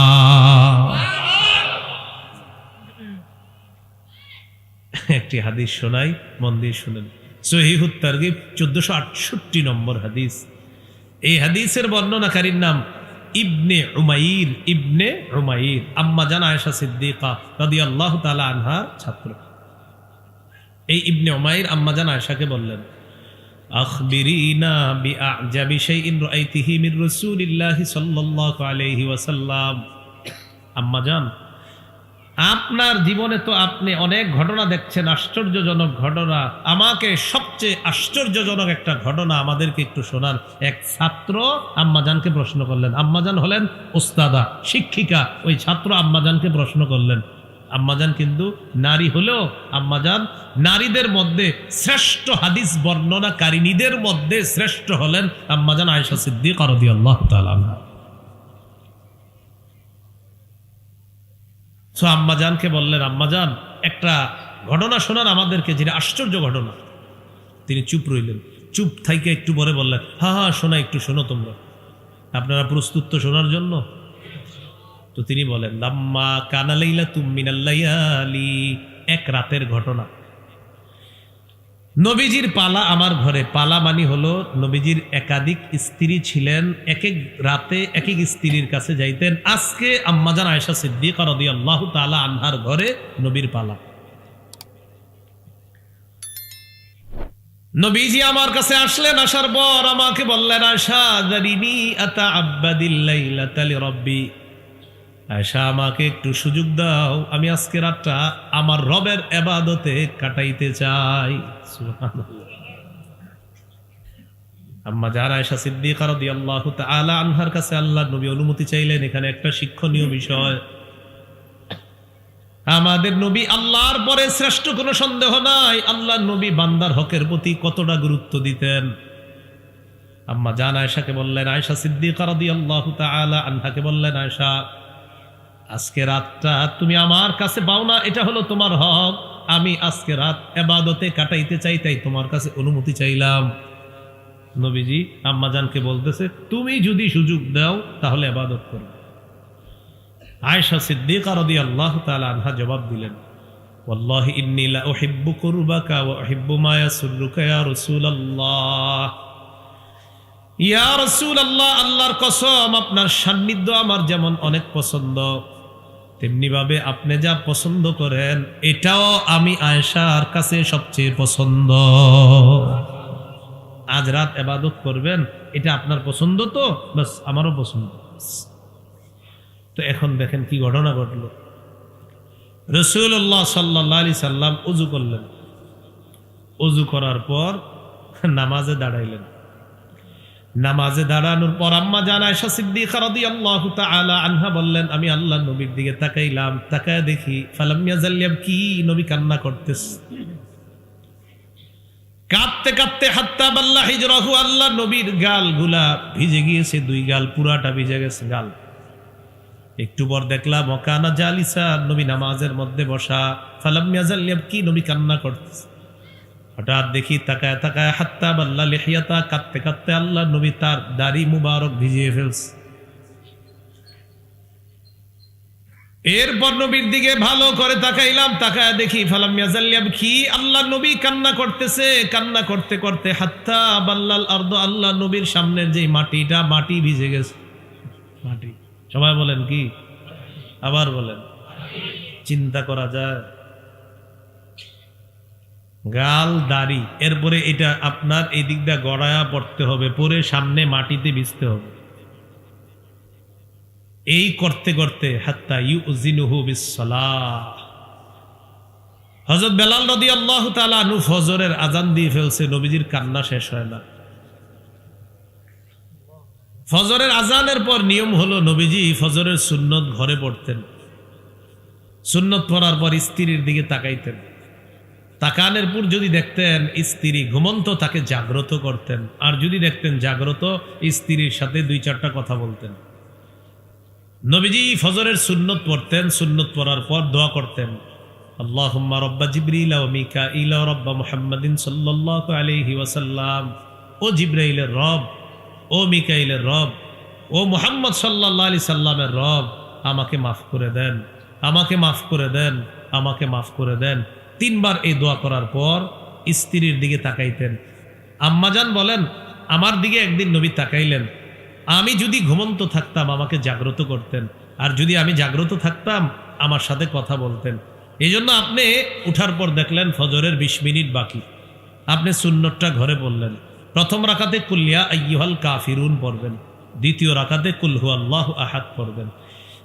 একটি হাদিস শোনাই, মন দিয়ে শুনেন। সহিহুত তারগিব 1468 নম্বর হাদিস। এই হাদিসের বর্ণনাকারীর নাম ইবনে উমাইর। ইবনে উমাইর আম্মা জান আয়েশা সিদ্দিকা রাদিয়াল্লাহু তাআলা আনহার ছাত্র। এই ইবনে উমাইর আম্মা জান আয়েশাকে বললেন আখবিরিনা বিআজাবি শাইইন রাআইতিহি মির রাসূলিল্লাহি সাল্লাল্লাহু আলাইহি ওয়াসাল্লাম। আম্মা জান, আপনার জীবনে তো আপনি অনেক ঘটনা দেখছেন, আশ্চর্যজনক ঘটনা। আমাকে সবচেয়ে আশ্চর্যজনক একটা ঘটনা আমাদেরকে একটু শোনান। এক ছাত্র আম্মাজানকে প্রশ্ন করলেন। আম্মাজান হলেন ওস্তাদা, শিক্ষিকা। ওই ছাত্র আম্মাজানকে প্রশ্ন করলেন। আম্মাজান কিন্তু নারী হলেও আম্মাজান নারীদের মধ্যে শ্রেষ্ঠ হাদিস বর্ণনাকারিনীদের মধ্যে শ্রেষ্ঠ হলেন আম্মাজান আয়েশা সিদ্দিকা রাদিয়াল্লাহু তাআলা আনহা। সো আম্মাজানকে বললেন, আম্মাজান একটা ঘটনা শোনান আমাদেরকে, যেটা আশ্চর্য ঘটনা। তিনি চুপ রইলেন। চুপ থাইকে একটু পরে বললেন, হ্যাঁ হ্যাঁ শোনা, একটু শোনো তোমরা। আপনারা প্রস্তুত তো শোনার জন্য? তো তিনি বলেন, লাম্মা কানা লাইলাতুম মিনাল লায়ালি, এক রাতের ঘটনা। নবীজির পালা আমার ঘরে। পালা মানি হলো নবীজির একাধিক স্ত্রী ছিলেন, এক এক রাতে এক এক স্ত্রীর কাছে যাইতেন। আজকে আম্মাজান আয়েশা সিদ্দিকা রাদিয়াল্লাহু তাআলা আনহার ঘরে নবীর পালা। নবীজি আমার কাছে আসলেন। আসার পর আমাকে বললেন, আয়েশা দারিনি আতাআব্বাদিল লাইলাতা লিরাব্বি, আয়েশা আমাকে একটু সুযোগ দাও, আমি আজকে রাতটা আমার রবের ইবাদতে কাটাইতে চাই। সুবহানাল্লাহ। আম্মা জান আয়েশা সিদ্দিকা রাদিয়াল্লাহু তাআলা আনহার কাছে আল্লাহর নবী অনুমতি চাইলেন। এখানে একটা শিক্ষণীয় বিষয়, আমাদের নবী আল্লাহর পরে শ্রেষ্ঠ, কোনো সন্দেহ নাই। আল্লাহর নবী বান্দার হকের প্রতি কতটা গুরুত্ব দিতেন। আম্মা জান আয়েশাকে বললেন, আয়েশা সিদ্দিকা রাদিয়াল্লাহু তাআলা আনহাকে বললেন, আয়েশা আজকে রাতটা তুমি আমার কাছে পাও না, এটা হলো তোমার হক। আমি আজকে রাত ইবাদতে কাটাইতে চাই, তাই তোমার কাছে অনুমতি চাইলাম। নবীজি আম্মাজানকে বলতেছে, তুমি যদি সুযোগ দাও তাহলে ইবাদত করবে। আয়েশা সিদ্দিকা রাদিয়াল্লাহু তাআলা আনহা জবাব দিলেন, ওয়াল্লাহি ইন্নী লা উহিব্বু কুরবাকা ওয়া উহিব্বু মা ইয়াসুররুকা ইয়া রাসূলুল্লাহ। ইয়া রাসূলুল্লাহ, আল্লাহর কসম, আপনার সান্নিধ্য আমার যেমন অনেক পছন্দ, তেমনি ভাবে আপনি যা পছন্দ করেন এটাও আমি আয়েশার কাছে সবচেয়ে পছন্দ। আজ রাত ইবাদত করবেন, এটা আপনার পছন্দ তো? বাস, আমারও পছন্দ। তো এখন দেখেন কি ঘটনা ঘটল। রাসূলুল্লাহ সাল্লাল্লাহু আলাইহি সাল্লাম ওযু করলেন। ওযু করার পর নামাজে দাঁড়াইলেন। নামাজে দাঁড়ানোর পর আম্মা জান আয়েশা সিদ্দিকা রাদিয়াল্লাহু তাআলা আনহা বললেন, আমি আল্লাহর নবীর দিকে তাকাইলাম, তাকায় দেখি ফালাম ইয়াজাল ইয়াবকি, নবী কান্না করতেছে। কাঁদতে কাঁদতে হাত্তা বাল্লা হিজরাহু, আল্লাহর নবীর গালগুলা ভিজে গিয়েছে, দুই গাল পুরাটা ভিজে গেছে গাল। একটু পর দেখলাম ওয়াকানা জালিসা, নবী নামাজের মধ্যে বসা। ফালাম ইয়াজাল ইয়াবকি, নবী কান্না করতেছে। হঠাৎ দেখি তাকায় তাকায় হাত্তা বাল্লা লিহিয়াতা, কাঁদতে কাঁদতে আল্লাহ নবী তার দাড়ি মুবারক ভিজিয়ে ফেলছে। এরপর নবীর দিকে ভালো করে তাকাইলাম, তাকায় দেখি ফালাম ইয়াজাল ইয়াবকি, আল্লাহ নবী কান্না করতেছে। কান্না করতে করতে হাত্তা বাল্লাল আরদ, আল্লাহ নবীর সামনের যে মাটিটা, মাটি ভিজে গেছে। মাটি, সবাই বলেন কি? আবার বলেন। চিন্তা করা যায়, গাল দাড়ি, এরপরে এটা আপনার এই দিকটা গড়ায়া পড়তে হবে, পরে সামনে মাটিতে ভিজতে হবে। এই করতে করতে হাত্তা ইউজিনুহু বিসসালাহ, হযরত বেলাল রাদিয়াল্লাহু তাআলা আনহু ফজরের আজান দিয়ে ফেলছে, নবীজির কান্না শেষ হয় না। ফজরের আজানের পর নিয়ম হলো নবীজি ফজরের সুন্নত ঘরে পড়তেন। সুন্নত পড়ার পর স্ত্রীর দিকে তাকাইতেন। তাকানের পর যদি দেখতেন স্ত্রী ঘুমন্ত, তাকে জাগ্রত করতেন। আর যদি দেখতেন জাগ্রত, স্ত্রীর সাথে দুই চারটা কথা বলতেন। নবীজি ফজরের সুন্নত পড়তেন। সুন্নত পড়ার পর দোয়া করতেন, আল্লাহুম্মা রব্বা জিবরিল ওয়া মিকাইল ওয়া রব্বা মুহাম্মাদিন সাল্লাল্লাহু আলাইহি ওয়াসাল্লাম। ও জিবরাইলের রব, ও মিকাইলের রব, ও মুহাম্মদ সাল্লাল্লাহু আলাইহি সাল্লামের রব, আমাকে মাফ করে দেন, আমাকে মাফ করে দেন, আমাকে মাফ করে দেন। তিনবার এই দোয়া করার পর স্ত্রীর দিকে তাকাইতেন। আম্মাজান বলেন, আমার দিকে একদিন নবী তাকাইলেন। আমি যদি ঘুমন্ত থাকতাম আমাকে জাগ্রত করতেন, আর যদি আমি জাগ্রত থাকতাম আমার সাথে কথা বলতেন। এই জন্য আপনি উঠার পর দেখলেন ফজরের 20 মিনিট বাকি, আপনি সুন্নতটা ঘরে পড়লেন। প্রথম রাকাতে কুল ইয়া আইয়ুহাল কাফিরুন পড়বেন, দ্বিতীয় রাকাতে কুল হুয়াল্লাহু আহাদ পড়বেন,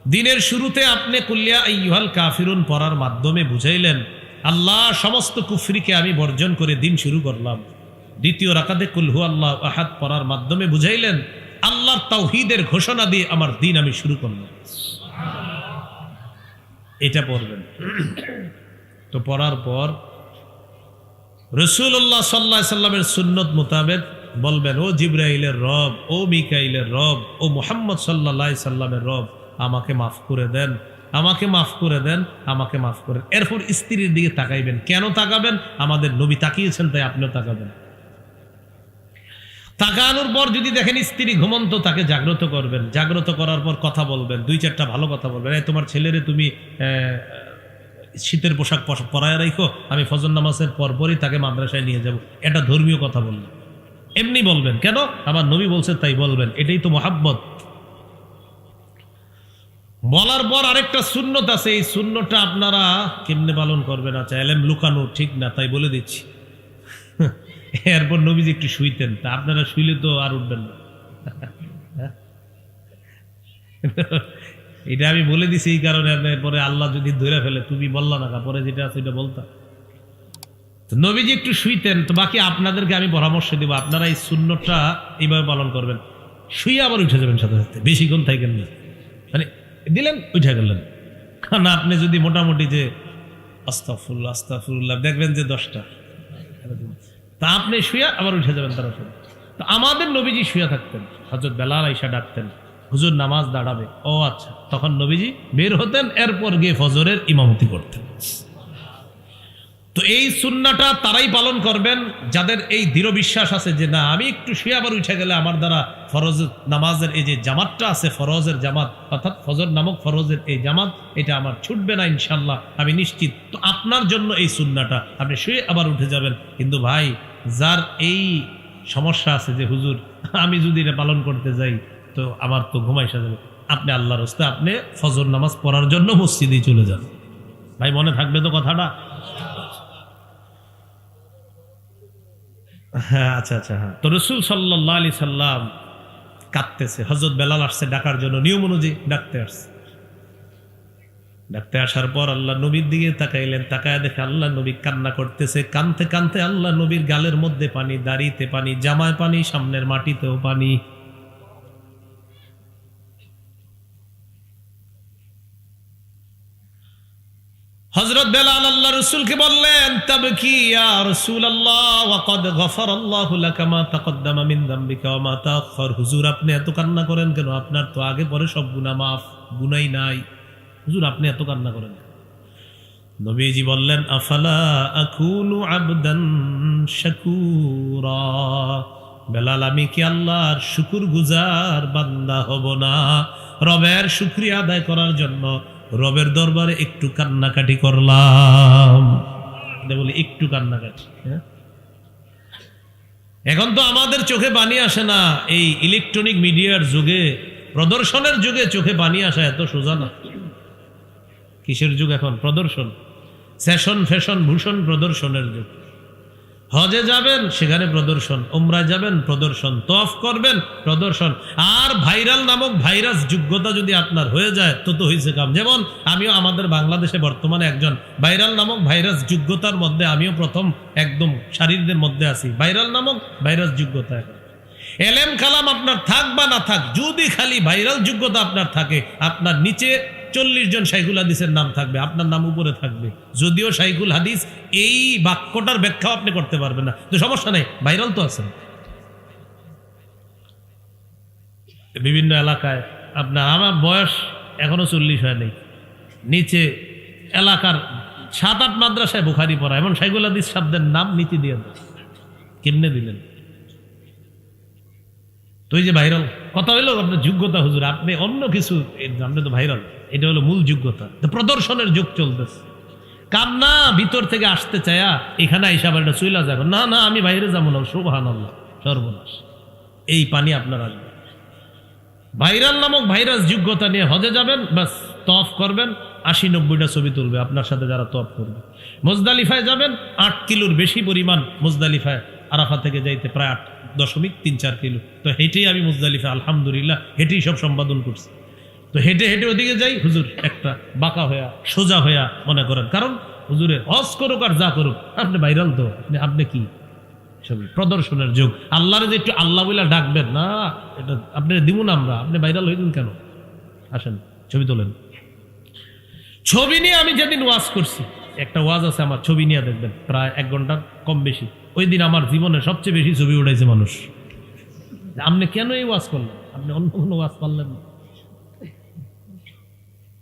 দিনের শুরুতে আপনি কুল্লিয়া আইয়ুহাল কাফিরুন পড়ার মাধ্যমে বুঝাইলেন আল্লাহ সমস্ত কুফরিকে আমি বর্জন করে দিন শুরু করলাম। দ্বিতীয় রাকাতে কুল হু আল্লাহ আহাদ পড়ার মাধ্যমে বুঝাইলেন আল্লাহর তাওহীদের ঘোষণা দিয়ে আমার দিন আমি শুরু করলাম। এটা পড়বেন। তো পড়ার পর রাসূলুল্লাহ সাল্লাল্লাহু আলাইহি সাল্লামের সুন্নত মোতাবেক বলবেন, ও জিবরাইলের রব, ও মিকাইলের রব, ও মুহাম্মদ সাল্লাল্লাহু আলাইহি সাল্লামের রব, আমাকে মাফ করে দেন, আমাকে মাফ করে দেন, আমাকে মাফ করে দেন। এরপর স্ত্রীর দিকে তাকাইবেন। কেন তাকাবেন? আমাদের নবী তাকিয়েছেন তাই আপনিও তাকাবেন। তাকানোর পর যদি দেখেন স্ত্রী ঘুমন্ত, তাকে জাগ্রত করবেন। জাগ্রত করার পর কথা বলবেন, দুই চারটা ভালো কথা বলবেন। এই তোমার ছেলেরে তুমি শীতের পোশাক পরায় রাখো, আমি ফজর নামাজের পরপরই তাকে মাদ্রাসায় নিয়ে যাব। এটা ধর্মীয় কথা বলবেন। এমনি বলবেন কেন? আমার নবী বলছেন তাই বলবেন। এটাই তো মহাব্বত। বলার পর আরেকটা সুন্নত আছে, এই সুন্নতটা আপনারা কেমনে পালন করবেন? আচ্ছা, এলেম লুকানো ঠিক না, তাই বলে দিচ্ছি। এরপর নবীজি একটু শুইতেন, তা আপনারা শুইলে তো আর উঠবেন না। এটা আমি বলে দিছি এই কারণে, পরে আল্লাহ যদি ধরে ফেলে তুমি বললা না, পরে যেটা আছে এটা বলতাম। নবীজি একটু শুইতেন। তো বাকি আপনাদেরকে আমি পরামর্শ দিব, আপনারা এই সুন্নতটা এইভাবে পালন করবেন। শুয়ে আবার উঠে যাবেন সাথে সাথে, বেশিক্ষণ থাকেন না। মানে দিলেন উঠে গেলেন। কারণ আপনি যদি মোটামুটি যে আস্তাগফিরুল্লাহ আস্তাগফিরুল্লাহ দেখবেন যে 10টা, তা আপনি শুয়ে আবার উঠে যাবেন তারা শুনে। তো আমাদের নবীজি শুয়ে থাকতেন, হযরত বেলাল আয়েশা ডাকতেন, হুজুর নামাজ দাঁড়াবে। ও আচ্ছা, তখন নবীজি বের হতেন, এরপর গিয়ে ফজরের ইমামতি করতেন। তো এই সুন্নাহটা তারাই পালন করবেন যাদের এই দৃঢ় বিশ্বাস আছে যে না, আমি একটু শুয়ে আবার উঠে গেলে আমার দ্বারা ফরজ নামাজের এই যে জামাতটা আছে, ফরজের জামাত অর্থাৎ ফজর নামক ফরজের এই জামাত, এটা আমার ছুটবে না ইনশাল্লাহ, আমি নিশ্চিত। তো আপনার জন্য এই সুন্নাহটা, আপনি শুয়ে আবার উঠে যাবেন। কিন্তু ভাই, যার এই সমস্যা আছে যে হুজুর আমি যদি এটা পালন করতে যাই তো আমার তো ঘুমাইসা যাবে, আপনি আল্লাহর রাস্তায় আপনি ফজর নামাজ পড়ার জন্য মসজিদে চলে যান। ভাই মনে থাকবে তো কথাটা? হ্যাঁ, আচ্ছা আচ্ছা, হ্যাঁ। তো রাসূল সাল্লাল্লাহু আলাইহি সাল্লাম কাঁদতেছে, হযরত বেলাল আসছে ডাকার জন্য, নিয়ম অনুযায়ী ডাকতে আসছে। ডাকতে আসার পর আল্লাহ নবীর দিকে তাকাইলেন, তাকায় দেখে আল্লাহ নবী কান্না করতেছে। কানতে কানতে আল্লাহ নবীর গালের মধ্যে পানি, দাড়িতে পানি, জামায় পানি, সামনের মাটিতেও পানি। হযরত বেলাল আল্লাহ রাসূলকে বললেন, তাবকি ইয়া রাসূলুল্লাহ ওয়া ক্বাদ গফারাল্লাহু লাকা মা তাকদ্দামা মিন যামবিকা ওয়া মা তাআখার। হুজুর আপনি এত কান্না করেন কেন? আপনার তো আগে পরে সব গুনাহ মাফ, গুনাহই নাই। হুজুর আপনি এত কান্না করেন? নবীজি বললেন, আফালা আকুনু আবদান শাকুরা। বেলাল, আমি কি আল্লাহর শুকরগুজার বান্দা হব না? রবের শুকরিয়া আদায় করার জন্য রবের দরবারে একটু কান্নাকাটি করলাম। বলি একটু কান্নাকাটি। এখন তো আমাদের চোখে পানি আসে না। এই ইলেকট্রনিক মিডিয়ার যুগে, প্রদর্শনের যুগে চোখে পানি আসা এত সোজা না। কিসের যুগ এখন? প্রদর্শন, সেশন, ফ্যাশন, ভূষণ, প্রদর্শনের যুগ। হজে যাবেন সেখানে প্রদর্শন, উমরায় যাবেন প্রদর্শন, তওয়াফ করবেন প্রদর্শন। আর ভাইরাল নামক ভাইরাস যোগ্যতা যদি আপনার হয়ে যায় তো তো হয়েছে কাম। যেমন আমিও আমাদের বাংলাদেশে বর্তমানে একজন ভাইরাল নামক ভাইরাস যোগ্যতার মধ্যে আমিও প্রথম একদম শারীরদের মধ্যে আছি। ভাইরাল নামক ভাইরাস যোগ্যতা। এখন এলেম কালাম আপনার থাক বা না থাক, যদি খালি ভাইরাল যোগ্যতা আপনার থাকে, আপনার নিচে 40 জন শাইখুল হাদিসের নাম থাকবে, আপনার নাম উপরে থাকবে। যদিও শাইখুল হাদিস এই বাক্যটার ব্যাখ্যা আপনি করতে পারবেন না, তো সমস্যা নেই, ভাইরাল তো আছেন। বিভিন্ন এলাকায় আপনার, আমার বয়স এখনো 40 হয় নাই, নিচে এলাকার 7-8 মাদ্রাসায় বুখারি পড়া, এমন শাইখুল হাদিস শব্দের নাম নিচে দিয়ে দেন। কেমনে দিলেন? তো এই যে ভাইরাল কথা হইলো আপনার যোগ্যতা। হুজুর আপনি অন্য কিছু, আপনি তো ভাইরাল, এটা হলো মূল যোগ্যতা। প্রদর্শনের যুগ চলতেছে। কান্না ভিতর থেকে আসতে চায়া এখানে হিসাব এটা চইলা যাবে না, না আমি বাইরে যাবো না, সুবহানাল্লাহ, সর্বনাশ। এই পানি আপনার আসবে। ভাইরাল নামক ভাইরাস যোগ্যতা নিয়ে হজে যাবেন, বাস তওয়াফ করবেন, 80-90টা ছবি তুলবে আপনার সাথে যারা তওয়াফ করবে। মুজদালিফায় যাবেন, 8 কিলোর বেশি পরিমাণ মুজদালিফায়, আরাফা থেকে যাইতে প্রায় 8.34 কিলো। তো হেঁটেই আমি মুজদালিফা, আলহামদুলিল্লাহ, হেঁটেই সব সম্পাদন করছি। তো হেঁটে হেঁটে ওদিকে যাই, হুজুর একটা বাঁকা হইয়া সোজা হইয়া মনে করেন, কারণ হুজুরের হজ করুক আর যা করুক আপনি ভাইরাল, তো আপনি কি ছবি প্রদর্শনের যুগ, আল্লাহরে যে একটু আল্লাহ বইলা ডাকবেন না, এটা আপনি দিব না আমরা, আপনি ভাইরাল হইলেন কেন? আসেন ছবি তোলেন। ছবি নিয়ে আমি যেদিন ওয়াজ করছি, একটা ওয়াজ আছে আমার, ছবি নিয়ে দেখবেন, প্রায় 1 ঘন্টার কম বেশি। ওই দিন আমার জীবনে সবচেয়ে বেশি ছবি উঠাইছে মানুষ। আপনি কেন এই ওয়াজ করলেন? আপনি অন্য কোনো ওয়াজ পারলেন না।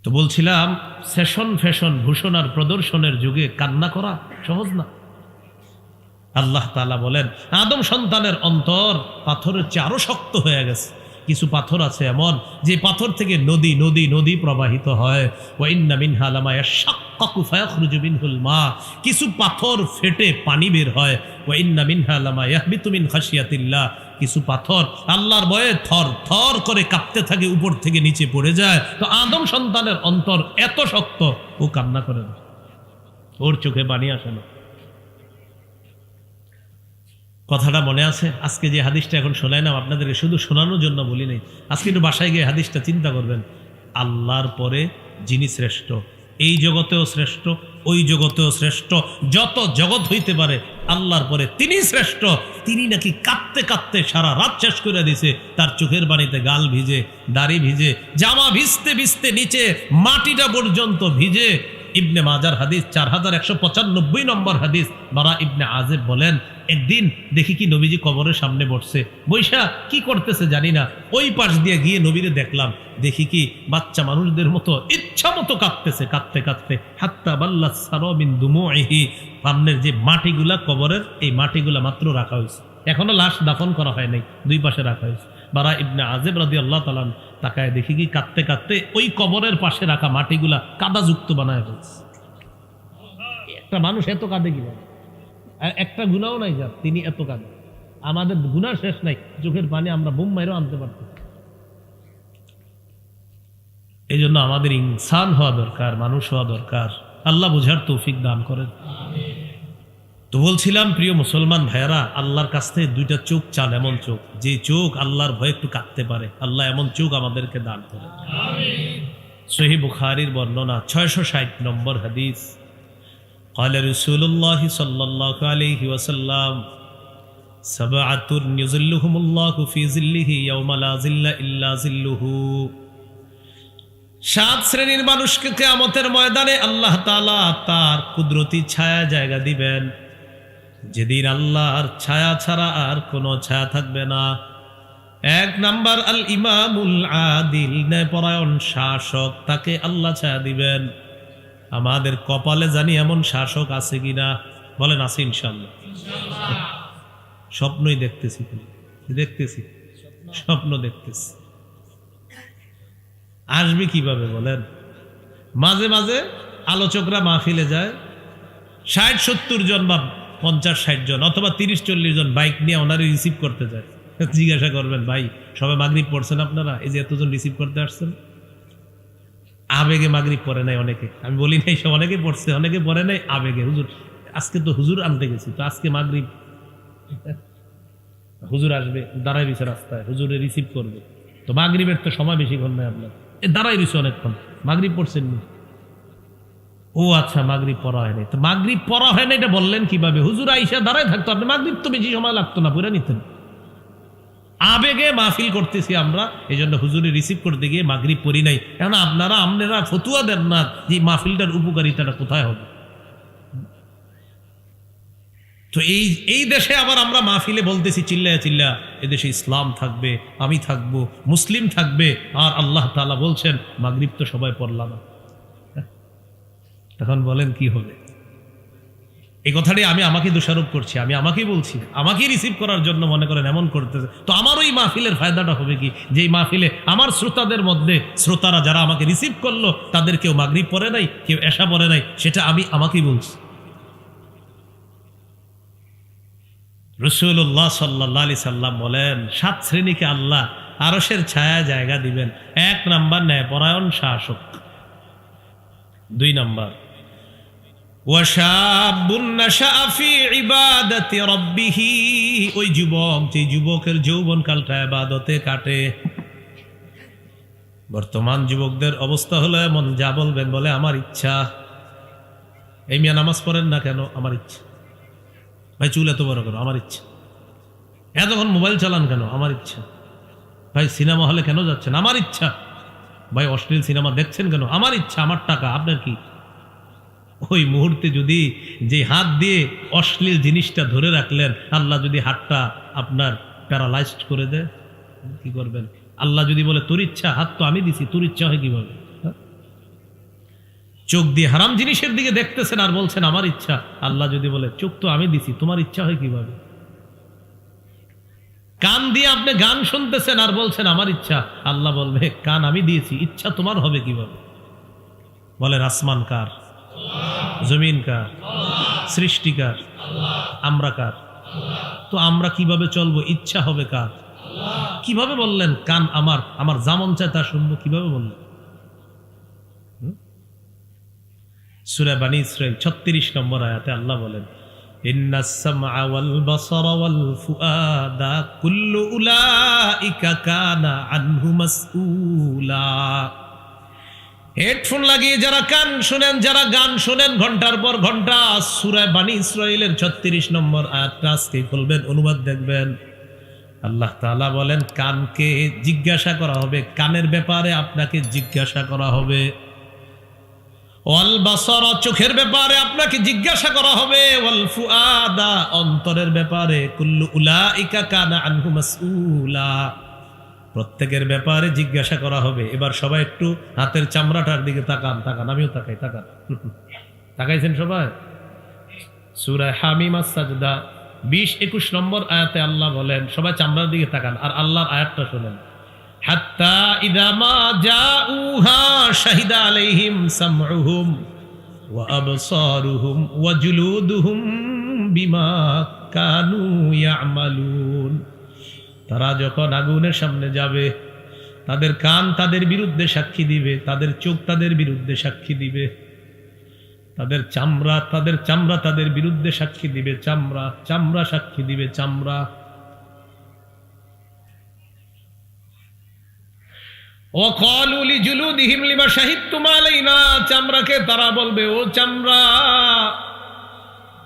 তো বলছিলাম, সেশন ফ্যাশন ভূষণ আর প্রদর্শনের যুগে কান্না করা সহজ না। আল্লাহ তাআলা বলেন, আদম সন্তানের অন্তর পাথরের চেয়ে আরো শক্ত হয়ে গেছে। কিছু পাথর আছে এমন যে পাথর থেকে নদী নদী নদী প্রবাহিত হয়। ওয়া ইন্না মিনহা লামা ইয়াশাক্কাকু ফায়াখরুজু মিনহুল মা, কিছু পাথর ফেটে পানি বের হয়। ওয়া ইন্না মিনহা লামা ইয়াহবিতু মিন খাশিয়াতিল্লাহ, কিছু পাথর আল্লাহর ভয়ে থর থর করে কাঁপতে থাকে, উপর থেকে নিচে পড়ে যায়। তো আদম সন্তানের অন্তর এত শক্ত, ও কান্না করে না, ওর চোখে পানি আসে না। কথাটা মনে আছে? আজকে যে হাদিসটা এখন শোনাইলাম আপনাদেরকে, শুধু শোনানোর জন্য বলি নাই, আজকে একটু বাসায় গিয়ে হাদিসটা চিন্তা করবেন। আল্লাহর পরে যিনি শ্রেষ্ঠ, এই জগতেও শ্রেষ্ঠ, ওই জগতেও শ্রেষ্ঠ, যত জগৎ হইতে পারে আল্লাহর পরে তিনি শ্রেষ্ঠ। তিনি নাকি কাঁদতে কাঁদতে সারা রাত শেষ করে দিছে, তার চোখের পানিতে গাল ভিজে, দাড়ি ভিজে, জামা ভিজতে ভিজতে নিচে মাটিটা পর্যন্ত ভিজে। ইবনে মাজার হাদিস 4195 নম্বর হাদিস। বারা ইবনে আযিব বলেন, একদিন দেখি কি নবীজি কবরের সামনে বসছে, বৈশা কি করতেছে জানি না, ওই পাশ দিয়ে গিয়ে নবীরে দেখলাম, দেখি কি বাচ্চা মানুষদের মতো ইচ্ছা মতো কাঁদতেছে, কাঁদতে কাঁদতে হাত্তা বাল্লাস সারা মিন দুমুইহি, সামনের যে মাটিগুলা কবরের, এই মাটিগুলা মাত্র রাখা হয়েছে, এখনো লাশ দাফন করা হয় নাই, দুই পাশে রাখা হয়েছে। বারা ইবনে আযিব রাদিয়াল্লাহু তাআলা তাকায় দেখি কি কাঁদতে কাঁদতে ওই কবরের পাশে রাখা মাটিগুলা কাদাযুক্ত বানায় ফেলছে। একটা মানুষ এত কাঁদে কিভাবে? একটা গুনাহও নাই যার, তিনি এত কাঁদে। আমাদের গুনাহ শেষ নাই, চোখের পানি আমরা বুম মাইরও আনতে পারতাম। এই জন্য আমাদের ইনসান হওয়া দরকার, মানুষ হওয়া দরকার। আল্লাহ বুঝার তৌফিক দান করেন। তো বলছিলাম, প্রিয় মুসলমান ভাইয়ারা, আল্লাহর কাছ থেকে 2টা চোখ চান, এমন চোখ যে চোখ আল্লাহর ভয়ে একটু কাঁদতে পারে। আল্লাহ এমন চোখ আমাদেরকে দান করে। সহিহ বুখারীর বর্ণনা 660 নম্বর হাদিস। قال رسول الله صلى الله عليه وسلم سبعة يظلهم الله في ظله يوم لا ظل إلا ظله। 7 শ্রেণীর মানুষকে কিয়ামতের ময়দানে আল্লাহ তাআলা তার কুদরতি ছায়া জায়গা দিবেন, যেদিন আল্লাহর ছায়া ছাড়া আর কোনো ছায়া থাকবে না। 1 নাম্বার আল ইমামুল আদিল, ন্যায়পরায়ণ শাসক, তাকে আল্লাহ ছায়া দিবেন। আমাদের কপালে জানি এমন শাসক আছে কিনা, বলেন আছে? ইনশাআল্লাহ। স্বপ্নই দেখতেছি, স্বপ্ন দেখতেছি। আসবে কিভাবে বলেন? মাঝে মাঝে আলোচকরা মাহফিলে যায়, 60-70 জন বা 50-60 জন অথবা 30-40 জন বাইক নিয়ে ওনারে রিসিভ করতে যায়। জিজ্ঞাসা করবেন, ভাই সবাই মাগরিব পড়ছেন আপনারা, এই যে এতজন রিসিভ করতে আসছেন? আবেগে মাগরিব পড়ে নাই অনেকে, আমি বলি নাই সব, অনেকে পড়ছে, অনেকে পড়ে নাই আবেগে। হুজুর আজকে তো হুজুর আনতে গেছি, তো আজকে মাগরিব, হুজুর আসবে, দাঁড়াই রয়েছে রাস্তায়, হুজুরে রিসিভ করবে, তো মাগরিবের তো সময় বেশিক্ষণ নাই আপনার, দাঁড়াই রয়েছে অনেকক্ষণ, মাগরিব পড়ছেন নি? ও আচ্ছা, মাগরিব পড়া হয় নাই। তো মাগরিব পড়া হয় না এটা বললেন কিভাবে? হুজুর আইসা দাঁড়ায় থাকতো, আপনি মাগরিব তো বেশি সময় লাগতো না, পড়ে নিতেন। আবেগে মাহফিল করতেছি আমরা, এই জন্য হুজুরে রিসিভ করতে গিয়ে মাগরিব পড়ি নাই। এখন আপনারা ফতুয়া দেন না যে মাহফিলটার উপকারিতাটা কোথায় হবে। তো এই দেশে আবার আমরা মাহফিলে বলতেছি চিল্লায়া চিল্লা, এদেশে ইসলাম থাকবে, আমি থাকবো, মুসলিম থাকবে, আর আল্লাহ তাআলা বলছেন মাগরিব তো সবাই পড়লাম না। তখন বলেন কি হবে? এই কথাটি আমি আমাকে দোষারোপ করছি, আমি আমাকেই বলছি, আমাকেই রিসিভ করার জন্য মনে করেন এমন করতেছে। তো আমার ওই মাহফিলের ফায়দাটা হবে কি? যেই মাহফিলে আমার শ্রোতাদের মধ্যে, শ্রোতারা যারা আমাকে রিসিভ করলো, তাদের কেউ মাগরিব পড়ে নাই, কেউ এশা পড়ে নাই, সেটা আমি আমাকেই বলছি। রাসূলুল্লাহ সাল্লাল্লাহু আলাইহি সাল্লাম বলেন, 7 শ্রেণীকে আল্লাহ আরশের ছায়া জায়গা দিবেন। 1 নাম্বার ন্যায়পরায়ণ শাসক, 2 নাম্বার ওয়াশাবুন নাশাআ ফি ইবাদাতি রাব্বিহ, ওই যুবক যে যুবকের যৌবনকালটা ইবাদতে কাটে। বর্তমান যুবকদের অবস্থা হলো এমন, যা বলবেন বলে আমার ইচ্ছা। এই মিয়া নামাজ পড়েন না কেন? আমার ইচ্ছা। ভাই চুল এত বড় কেন? আমার ইচ্ছা। এতক্ষণ মোবাইল চালান কেন? আমার ইচ্ছা। ভাই সিনেমা হলে কেন যাচ্ছেন? আমার ইচ্ছা। ভাই অশ্লীল সিনেমা দেখছেন কেন? আমার ইচ্ছা। আমার টাকা, আপনার কি? ওই মুহূর্তে যদি যে হাত দিয়ে অশ্লীল জিনিসটা ধরে রাখলেন, আল্লাহ যদি হাতটা আপনার প্যারালাইজড করে দেয়, কি করবেন? আল্লাহ যদি বলে তোর ইচ্ছা, হাত তো আমি দিছি, তোর ইচ্ছা হয় কিভাবে? চোখ দিয়ে হারাম জিনিসের দিকে দেখতেছেন আর বলছেন আমার ইচ্ছা। আল্লাহ যদি বলে চোখ তো আমি দিছি, তোমার ইচ্ছা হয় কিভাবে? কান দিয়ে আপনি গান শুনতেছেন আর বলছেন আমার ইচ্ছা। আল্লাহ বলবে কান আমি দিয়েছি, ইচ্ছা তোমার হবে কিভাবে? বলেন আসমান কার? জমিন কার? সৃষ্টিকার? আমরা কার? তো আমরা কিভাবে চলবো? ইচ্ছা হবে কার? কিভাবে বললেন কান আমার, আমার যেমন চায় তা শুনবো? কিভাবে বললেন? সূরা বানী ইসরাঈল 36 নম্বর আয়াতে আল্লাহ বলেন ইন্নাস সামআ ওয়াল বাসারা ওয়াল ফুআদা কুল্লু উলাইকা কানা আনহু মাসউলা। হেডফোন লাগিয়ে যারা কান শুনেন, যারা গান শুনেন ঘন্টার পর ঘন্টা, সূরা বানী ইসরাঈলের 36 নম্বর আয়াতটা আজকে খুলবেন, অনুবাদ দেখবেন। আল্লাহ তাআলা বলেন কানকে জিজ্ঞাসা করা হবে, কানের ব্যাপারে আপনাকে জিজ্ঞাসা করা হবে। ওয়াল বাসার, চোখের ব্যাপারে আপনাকে জিজ্ঞাসা করা হবে। ওয়াল ফুআদা, অন্তরের ব্যাপারে। কুল্লু উলাইকা কানা আনহু মাসউলা, প্রত্যেকের ব্যাপারে জিজ্ঞাসা করা হবে। এবার সবাই একটু হাতের চামড়াটার দিকে তাকান, তাকান, আমিও তাকাই, তাকান। তাকাইছেন সবাই? সূরা হামিম আস-সাজদা 20-21 নম্বর আয়াতে আল্লাহ বলেন সবাই চামড়ার দিকে তাকান আর আল্লাহর আয়াতটা শুনেন। হাত্তা ইযা মা জাউহা শাহিদা আলাইহিম সামউহুম ওয়া আবসারুহুম ওয়া জুলুদুহুম বিমা কানু ইয়ামালুন। তারা যখন আগুনের সামনে যাবে, তাদের কান তাদের বিরুদ্ধে সাক্ষী দিবে, তাদের চোখ তাদের বিরুদ্ধে সাক্ষী দিবে, তাদের চামড়া তাদের বিরুদ্ধে সাক্ষী দিবে, চামড়া সাক্ষী দিবে, চামড়া। وقالوا لجلودهم لما شهدتم علينا, চামড়াকে তারা বলবে ও চামড়া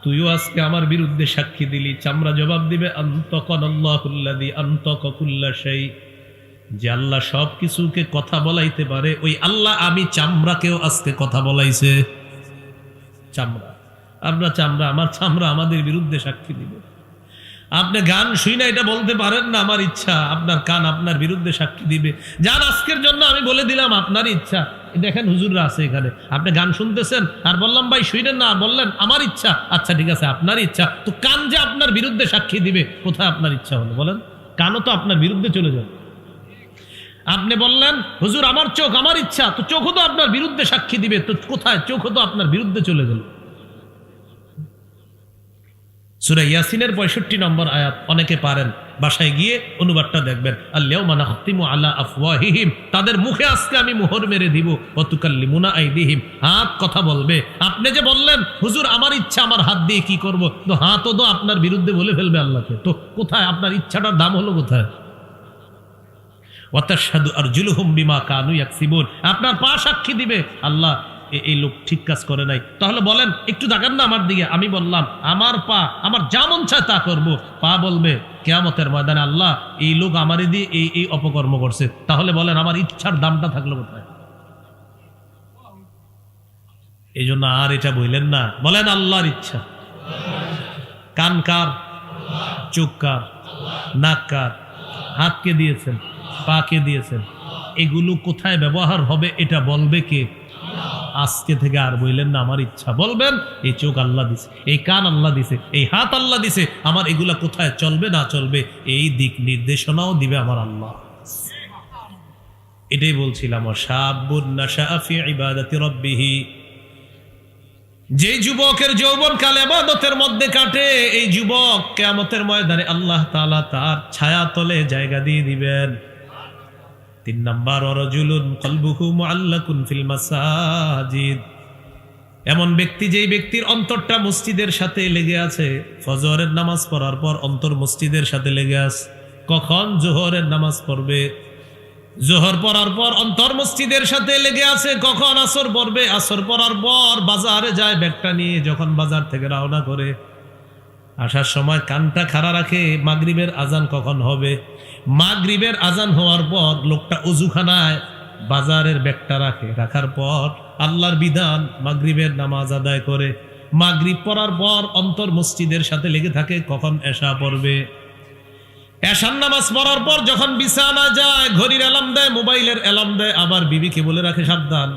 তুইও আজকে আমার বিরুদ্ধে সাক্ষী দিলি। চামড়া জবাব দিবে আনতাকানাল্লাহুল্লাযী আনতাকা কুল্লা শাই, যে আল্লাহ সব কিছুকে কথা বলাইতে পারে, ওই আল্লাহ আমি চামড়াকেও আজকে কথা বলাইছে। চামড়া, আপনার চামড়া, আমার চামড়া আমাদের বিরুদ্ধে সাক্ষী দিবে। আপনি গান শুই না এটা বলতে পারেন না আমার ইচ্ছা, আপনার কান আপনার বিরুদ্ধে সাক্ষী দিবে। যান আজকের জন্য আমি বলে দিলাম আপনার ইচ্ছা। দেখেন হুজুররা আছে এখানে, আপনি গান শুনতেছেন আর বললাম ভাই শুইলেন না, বললেন আমার ইচ্ছা। আচ্ছা ঠিক আছে আপনার ইচ্ছা, তো কান যে আপনার বিরুদ্ধে সাক্ষী দিবে, কোথায় আপনার ইচ্ছা হলো বলেন? কানও তো আপনার বিরুদ্ধে চলে যাবে। আপনি বললেন হুজুর আমার চোখ, আমার ইচ্ছা, তো চোখও তো আপনার বিরুদ্ধে সাক্ষী দিবে, তো কোথায়? চোখও তো আপনার বিরুদ্ধে চলে গেল। সূরা ইয়াসিনের 65 নম্বর আয়াত অনেকে পারেন, বাসায় গিয়ে অনুবাদটা দেখবেন। আল-ইয়াওমা নাখতিমু আলা আফওয়াহিহিম, তাদের মুখে আজকে আমি মোহর মেরে দিব। ওয়া তুকাল্লিমুনা আইদিহিম, হাত কথা বলবে। আপনি যে বললেন হুজুর আমার ইচ্ছা, আমার হাত দিয়ে কি করব, তো হাতও তো আপনার বিরুদ্ধে বলে ফেলবে আল্লাহকে। তো কোথায় আপনার ইচ্ছাটার দাম হলো কোথায়? ওয়া তাশহাদু আরজুলুহুম বিমা কানু ইয়াকসিবুন, আপনার পা সাক্ষী দিবে আল্লাহ এই লোক ঠিক কাজ করে নাই। তাহলে বলেন একটু দেখান না আমার দিকে, আমি বললাম আমার পা আমার যা মন চায় তা করবো। পা বলবে কিয়ামতের ময়দানে আল্লাহ এই লোক আমারই দিয়ে এই অপকর্ম করছে। তাহলে বলেন আমার ইচ্ছার দামটা থাকলো কোথায়? এই জন্য আর এটা বললেন না, বলেন আল্লাহর ইচ্ছা। কান কার? চোখ কার? নাক কার? হাতকে দিয়েছেন, পাকে দিয়েছেন, এগুলো কোথায় ব্যবহার হবে এটা বলবে কে? আজকে থেকে আর বললেন না আমার ইচ্ছা, বলবেন এই চোখ আল্লাহ দিছে, এই কান আল্লাহ দিছে, এই হাত আল্লাহ দিছে, আমার এগুলা কোথায় চলবে না চলবে এই দিক নির্দেশনাও দিবে আমার আল্লাহ। এটাই বলছিলাম, শাবুন নাশাআ ফি ইবাদাতি রাব্বিহি, যে যুবকের যৌবনকাল ইবাদতের মধ্যে কাটে, এই যুবক কিয়ামতের ময়দানে আল্লাহ তাআলা তার ছায়া তলে জায়গা দিয়ে দিবেন। 3 নাম্বার, রাজুলুন কলবুহু মুআল্লাকুন ফিল মাসাজিদ, এমন ব্যক্তি যেই ব্যক্তির অন্তরটা মসজিদের সাথে লেগে আছে। ফজরের নামাজ পড়ার পর অন্তর মসজিদের সাথে লেগে আছে। কখন জোহরের নামাজ পড়বে, জোহর পড়ার পর অন্তর মসজিদের সাথে লেগে আছে, কখন আসর পড়বে, আসর পড়ার পর বাজারে যায় ব্যাগটা নিয়ে, যখন বাজার থেকে রওনা করে আসার সময় কানটা খাড়া রাখে মাগরিবের আজান কখন হবে। মাগরিবের আজান হওয়ার পর লোকটা অজুখানায় বাজারের ব্যাগটা রাখে, রাখার পর আল্লাহর বিধান মাগরিবের নামাজ আদায় করে। মাগরিব পড়ার পর অন্তর মসজিদের সাথে লেগে থাকে, কখন এশা পড়বে। এশার নামাজ পড়ার পর যখন বিছানা যায়, ঘড়ির অ্যালার্ম দেয়, মোবাইলের অ্যালার্ম দেয়, আবার বিবিকে বলে রাখে সাবধান,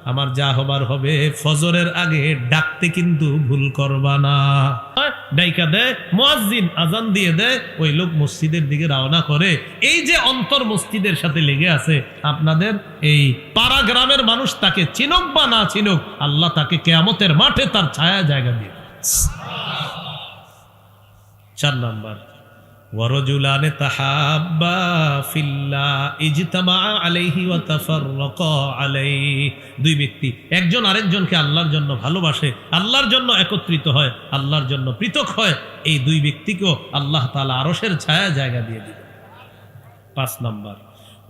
আমার যা হবার হবে ফজরের আগে ডাকতে কিন্তু ভুল করবা না। ডাইকা দেয়, মুয়াজ্জিন আজান দিয়ে দেয়, ওই লোক মসজিদের দিকে রওনা করে। এই যে অন্তর মসজিদের সাথে লেগে আছে, আপনাদের এই পাড়া গ্রামের মানুষ তাকে চিনুক বা না চিনুক, আল্লাহ তাকে কিয়ামতের মাঠে তার ছায়া জায়গা দিয়ে। 4 নাম্বার, ওয়ারজুলানে তাহাব্বা ফিল্লাহ ইজতামা আলাইহি ওয়া তাফাররাকা আলাইহি। দুই ব্যক্তি একজন আরেকজনকে আল্লাহর জন্য ভালোবাসে, আল্লাহর জন্য একত্রিত হয়, আল্লাহর জন্য পৃথক হয়, এই দুই ব্যক্তিকেও আল্লাহ তাআলা আরশের ছায়া জায়গা দিয়ে দিবেন। 5 নাম্বার,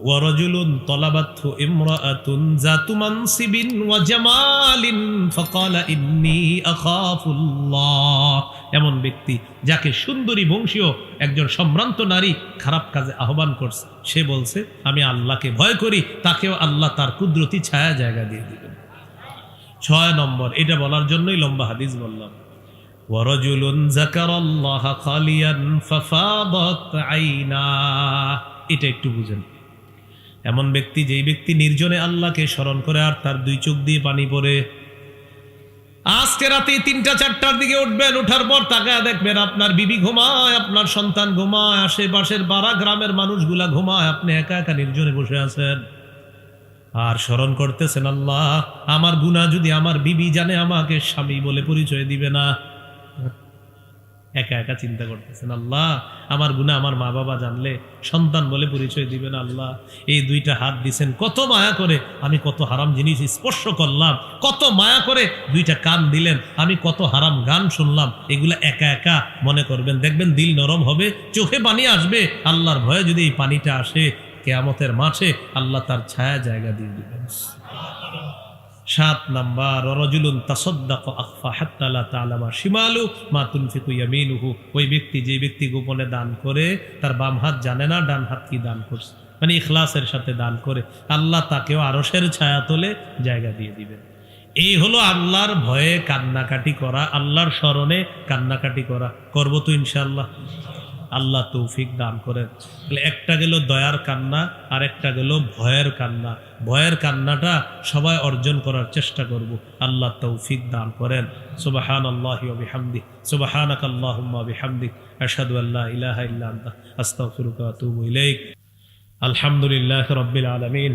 ওয়ারজুলুন তলাবাতহু ইমরাআতুন যাতু মানসিবিন ওয়া জামালিন ফাকালা ইন্নী আখাফুল্লাহ। এমন ব্যক্তি যাকে সুন্দরী বংশীয় একজন সম্ভ্রান্ত নারী খারাপ কাজে আহ্বান করছে, সে বলছে আমি আল্লাহকে ভয় করি, তাকেও আল্লাহ তার কুদরতি ছায়া জায়গা দিয়ে দিবেন। 6 নম্বর, এটা বলার জন্যই লম্বা হাদিস বললাম, ওয়ারজুলুন যাকারাল্লাহা খালিয়ান ফাফাদাত আইনা। এটা একটু বুঝেন। এমন ব্যক্তি, যেই ব্যক্তি নির্জনে আল্লাহকে স্মরণ করে আর তার 2 চোখ দিয়ে পানি পড়ে। আজকে রাতে 3টা-4টার দিকে উঠবেন, উঠার পর তাকায় দেখবেন আপনার বিবি ঘুমায়, আপনার সন্তান ঘুমায়, আশেপাশের পাড়া গ্রামের মানুষগুলা ঘুমায়, আপনি একা একা নির্জনে বসে আছেন আর স্মরণ করতেছেন, আল্লাহ আমার গুনাহ যদি আমার বিবি জানে আমাকে স্বামী বলে পরিচয় দিবে না। একা একা চিন্তা করতেছেন, আল্লাহ আমার গুনাহ আমার মা বাবা জানলে সন্তান বলে পরিচয় দিবে না। আল্লাহ এই 2টা হাত দিছেন, কত মায়া করে আমি কত হারাম জিনিস স্পর্শ করলাম, কত মায়া করে 2টা কান দিলেন, আমি কত হারাম গান শুনলাম। এগুলা একা একা মনে করবেন, দেখবেন দিল নরম হবে, চোখে পানি আসবে। আল্লাহর ভয়ে যদি এই পানিটা আসে, কিয়ামতের মাঠে আল্লাহ তার ছায়া জায়গা দিয়ে দিবেন। 7 নাম্বার, রাজুলুন তাসাদ্দাকা আখফা হাত্তা লা তা'লামা শিমালু মা তুনফিকু ইয়ামিনুহু। ওই ব্যক্তি, যে ব্যক্তি গোপনে দান করে, তার বাম হাত জানে না ডান হাত কি দান করছে, মানে ইখলাসের সাথে দান করে, আল্লাহ তাকেও আরশের ছায়া তলে জায়গা দিয়ে দিবেন। এই হলো আল্লাহর ভয়ে কান্নাকাটি করা, আল্লাহর স্মরণে কান্নাকাটি করা। করব তো ইনশাআল্লাহ, আল্লাহ তৌফিক দান করেন। একটা গেল দয়ার কান্না, আর একটা গেল ভয়ের কান্না। ভয়ের কান্নাটা সবাই অর্জন করার চেষ্টা করব, আল্লাহ তৌফিক দান করেন। সুবহানাল্লাহি ওয়া বিহামদিহি, সুবহানাকাল্লাহুম্মা ওয়া বিহামদিক, আশহাদু আল্লা ইলাহা ইল্লা আনতা, আস্তাগফিরুকা ওয়া আতুবু ইলাইক। আলহামদুলিল্লাহি রাব্বিল আলামিন,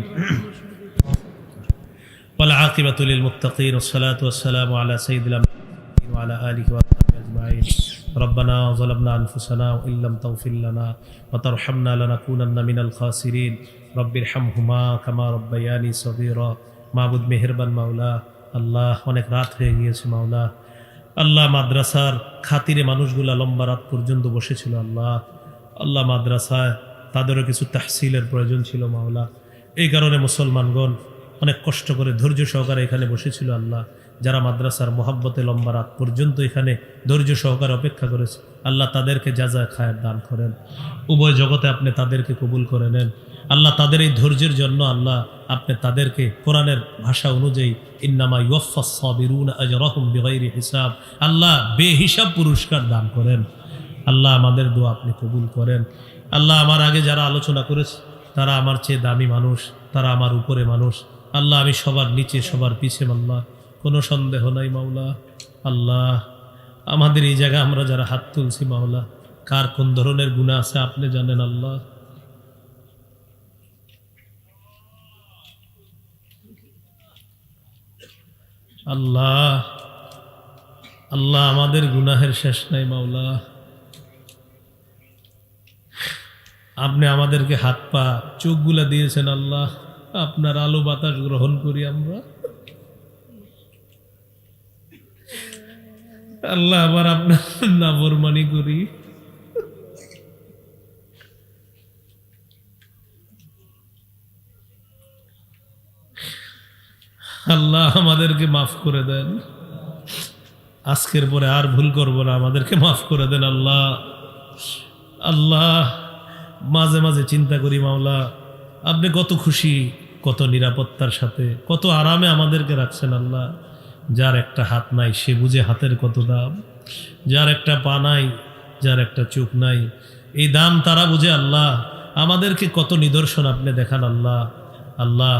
ওয়াল আকিবাতু লিল মুত্তাকিন, ওয়াসসালাতু ওয়াসসালামু আলা সাইয়্যিদিল আমবিয়া ওয়া আলা আলিহি ওয়া সাহবিহি আজমাইন। ربنا ظلمنا أنفسنا وإن لم تغفر لنا وترحمنا لنكونن من الخاسرين رب ارحمهما كما ربياني صغيرا। মাবুদ মেহেরবান মাওলা, আল্লাহ অনেক রাত হয়ে গিয়েছে মাওলা, আল্লাহ মাদ্রাসার খাতিরে মানুষগুলা লম্বা রাত পর্যন্ত বসেছিল। আল্লাহ আল্লাহ মাদ্রাসায় তাদেরও কিছু তাহসিলের প্রয়োজন ছিল মাওলা, এই কারণে মুসলমানগণ অনেক কষ্ট করে ধৈর্য সহকারে এখানে বসেছিল। আল্লাহ যারা মাদ্রাসার মোহাব্বতে লম্বা রাত পর্যন্ত এখানে ধৈর্য সহকারে অপেক্ষা করেছে, আল্লাহ তাদেরকে যাজা খায়ের দান করেন, উভয় জগতে আপনি তাদেরকে কবুল করে নেন। আল্লাহ তাদের এই ধৈর্যের জন্য আল্লাহ আপনি তাদেরকে কোরআনের ভাষা অনুযায়ী ইন্নামা ইউওয়াফাস সাবিরুনা আজরাহুম বিগাইরি হিসাব, আল্লাহ বেহিসাব পুরস্কার দান করেন। আল্লাহ আমাদের দোয়া আপনি কবুল করেন। আল্লাহ আমার আগে যারা আলোচনা করেছে তারা আমার চেয়ে দামি মানুষ, তারা আমার উপরে মানুষ। আল্লাহ আমি সবার নিচে সবার পিছে, আল্লাহ কোনো সন্দেহ নাই মাওলা। আল্লাহ আমাদের এই জায়গায় আমরা যারা হাত তুলছি মাওলা, কার কোন ধরনের গুনাহ আছে আপনি জানেন। আল্লাহ আল্লাহ আল্লাহ আমাদের গুনাহের শেষ নাই মাওলা। আপনি আমাদেরকে হাত পা চোখগুলা দিয়েছেন আল্লাহ, আপনার আলো বাতাস গ্রহণ করি আমরা। আল্লাহ আবার আপনার নাফরমানি করি। আল্লাহ আমাদেরকে মাফ করে দেন, আজকের পরে আর ভুল করব না, আমাদেরকে মাফ করে দেন আল্লাহ। আল্লাহ মাঝে মাঝে চিন্তা করি মাওলা, আপনি কত খুশি, কত নিরাপত্তার সাথে, কত আরামে আমাদেরকে রাখছেন আল্লাহ। যার একটা হাত নাই সে বুঝে হাতের কত দাম, যার একটা পা নাই, যার একটা চোখ নাই, এই দাম তারা বুঝে আল্লাহ। আমাদেরকে কত নিদর্শন আপনি দেখান আল্লাহ। আল্লাহ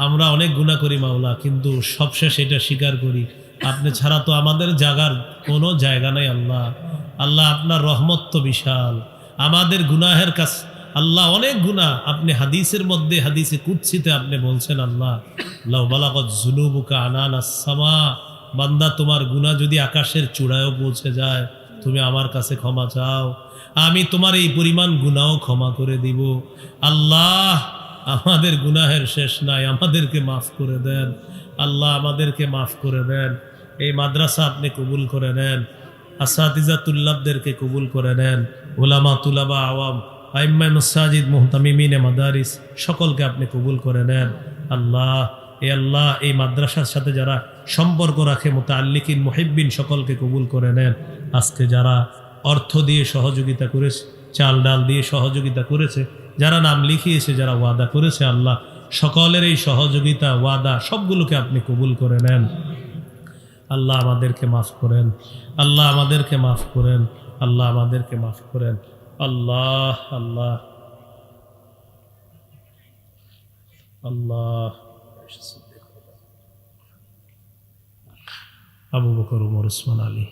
আমরা অনেক গুনাহ করি মাওলা, কিন্তু সবশেষ এটা স্বীকার করি আপনি ছাড়া তো আমাদের জাগার কোনো জায়গা নাই আল্লাহ। আল্লাহ আপনার রহমত তো বিশাল, আমাদের গুনাহের কাছে আল্লাহ অনেক গুনাহ। আপনি হাদিসের মধ্যে, হাদিসে কুদসিতে আপনি বলছেন আল্লাহ, লাউ বালাগত যুনুবুকা আনানাস সামা, বান্দা তোমার গুনাহ যদি আকাশের চূড়ায়ও পৌঁছে যায়, তুমি আমার কাছে ক্ষমা চাও, আমি তোমার এই পরিমাণ গুনাহও ক্ষমা করে দিব। আল্লাহ আমাদের গুনাহের শেষ নাই, আমাদেরকে মাফ করে দেন আল্লাহ, আমাদেরকে মাফ করে দেন। এই মাদ্রাসা আপনি কবুল করে নেন, আসাতিজা তুল্লাবদেরকে কবুল করে নেন, ওলামা তুলাবা আওয়াম আইম্মায়ে মাসাজিদ মুহতামিমিনে মাদারিস সকলকে আপনি কবুল করে নেন আল্লাহ। আল্লাহ এই মাদ্রাসার সাথে যারা সম্পর্ক রাখে মুতাআল্লিকিন মুহিব্বিন সকলকে কবুল করে নেন। আজকে যারা অর্থ দিয়ে সহযোগিতা করেছে, চাল ডাল দিয়ে সহযোগিতা করেছে, যারা নাম লিখিয়েছে, যারা ওয়াদা করেছে আল্লাহ, সকলের এই সহযোগিতা ওয়াদা সবগুলোকে আপনি কবুল করে নেন আল্লাহ। আমাদেরকে মাফ করেন আল্লাহ, আমাদেরকে মাফ করেন আল্লাহ, আমাদেরকে মাফ করেন আল্লাহ। আল্লাহ আল্লাহ আবু বকর, ওমর, ওসমান, আলী,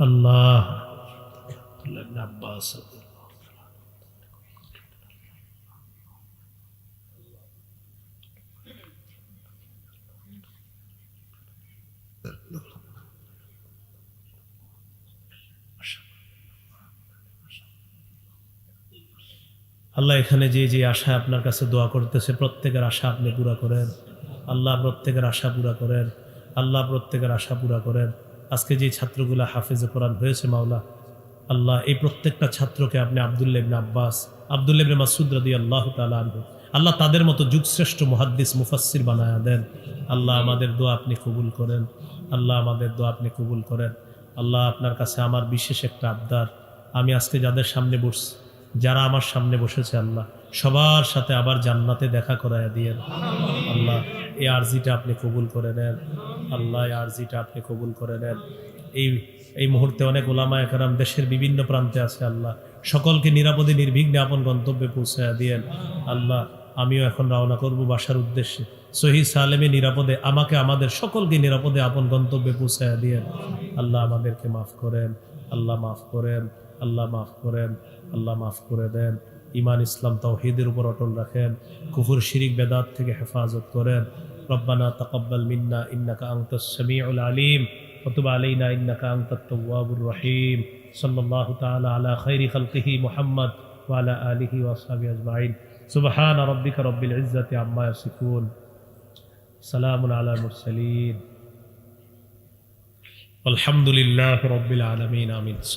আল্লাহ, আব্বাস, আল্লাহ এখানে যে যে আশা আপনার কাছে দোয়া করতেছে প্রত্যেকের আশা আপনি পুরা করেন আল্লাহ, প্রত্যেকের আশা পুরা করেন আল্লাহ, প্রত্যেকের আশা পুরা করেন। আজকে যে ছাত্রগুলো হাফেজে কোরআন হয়েছে মাওলা, আল্লাহ এই প্রত্যেকটা ছাত্রকে আপনি আব্দুল্লাহ ইবনে আব্বাস, আব্দুল্লাহ ইবনে মাসউদ রাদিয়াল্লাহু তাআলা আনহু, আল্লাহ তাদের মতো যুগশ্রেষ্ঠ মুহাদ্দিস মুফাসসির বানায়া দেন আল্লাহ। আমাদের দোয়া আপনি কবুল করেন আল্লাহ, আমাদের দোয়া আপনি কবুল করেন আল্লাহ। আপনার কাছে আমার বিশেষ একটা আবদার, আমি আজকে যাদের সামনে বসছি, যারা আমার সামনে বসেছে আল্লাহ, সবার সাথে আবার জান্নাতে দেখা করায়া দিয়েন আল্লাহ। এই আরজিটা আপনি কবুল করে নেন আল্লাহ, এই আরজিটা আপনি কবুল করে নেন। এই মুহূর্তে অনেক ওলামায়ে কেরাম দেশের বিভিন্ন প্রান্তে আছে আল্লাহ, সকলকে নিরাপদে নির্বিঘ্নে আপন গন্তব্যে পৌঁছায়া দিয়েন আল্লাহ। আমিও এখন রওনা করব বাসার উদ্দেশ্যে, সহি সালেমে নিরাপদে আমাকে আমাদের সকলকে নিরাপদে আপন গন্তব্যে পৌঁছায়া দিয়েন আল্লাহ। আমাদেরকে মাফ করেন আল্লাহ, মাফ করেন আল্লাহ, মাফ করেন আল্লাহ, মাফ করে দেন। ইমান ইসলাম তাওহীদের উপর অটল রাখেন, কুফর শিরিক বেদাত থেকে হেফাজত করেন। রব্বানা তাকাব্বাল মিন্না ইন্নাকা আনতাস সামিউল আলিম ওয়া তুব আলাইনা ইন্নাকা আনতাত তাওয়াবুর রহিম। সাল্লাল্লাহু তাআলা আলা খাইরি খালকিহি মুহাম্মদ ওয়া আলা আলিহি ওয়া আসহাবিহি আজমাইন। সুবহানা রাব্বিকা রাব্বিল ইজ্জাতি আম্মা ইয়াসিফুন, সালামুন আলাল মুরসালিন, আলহামদুলিল্লাহি রাব্বিল আলামিন। আমিন।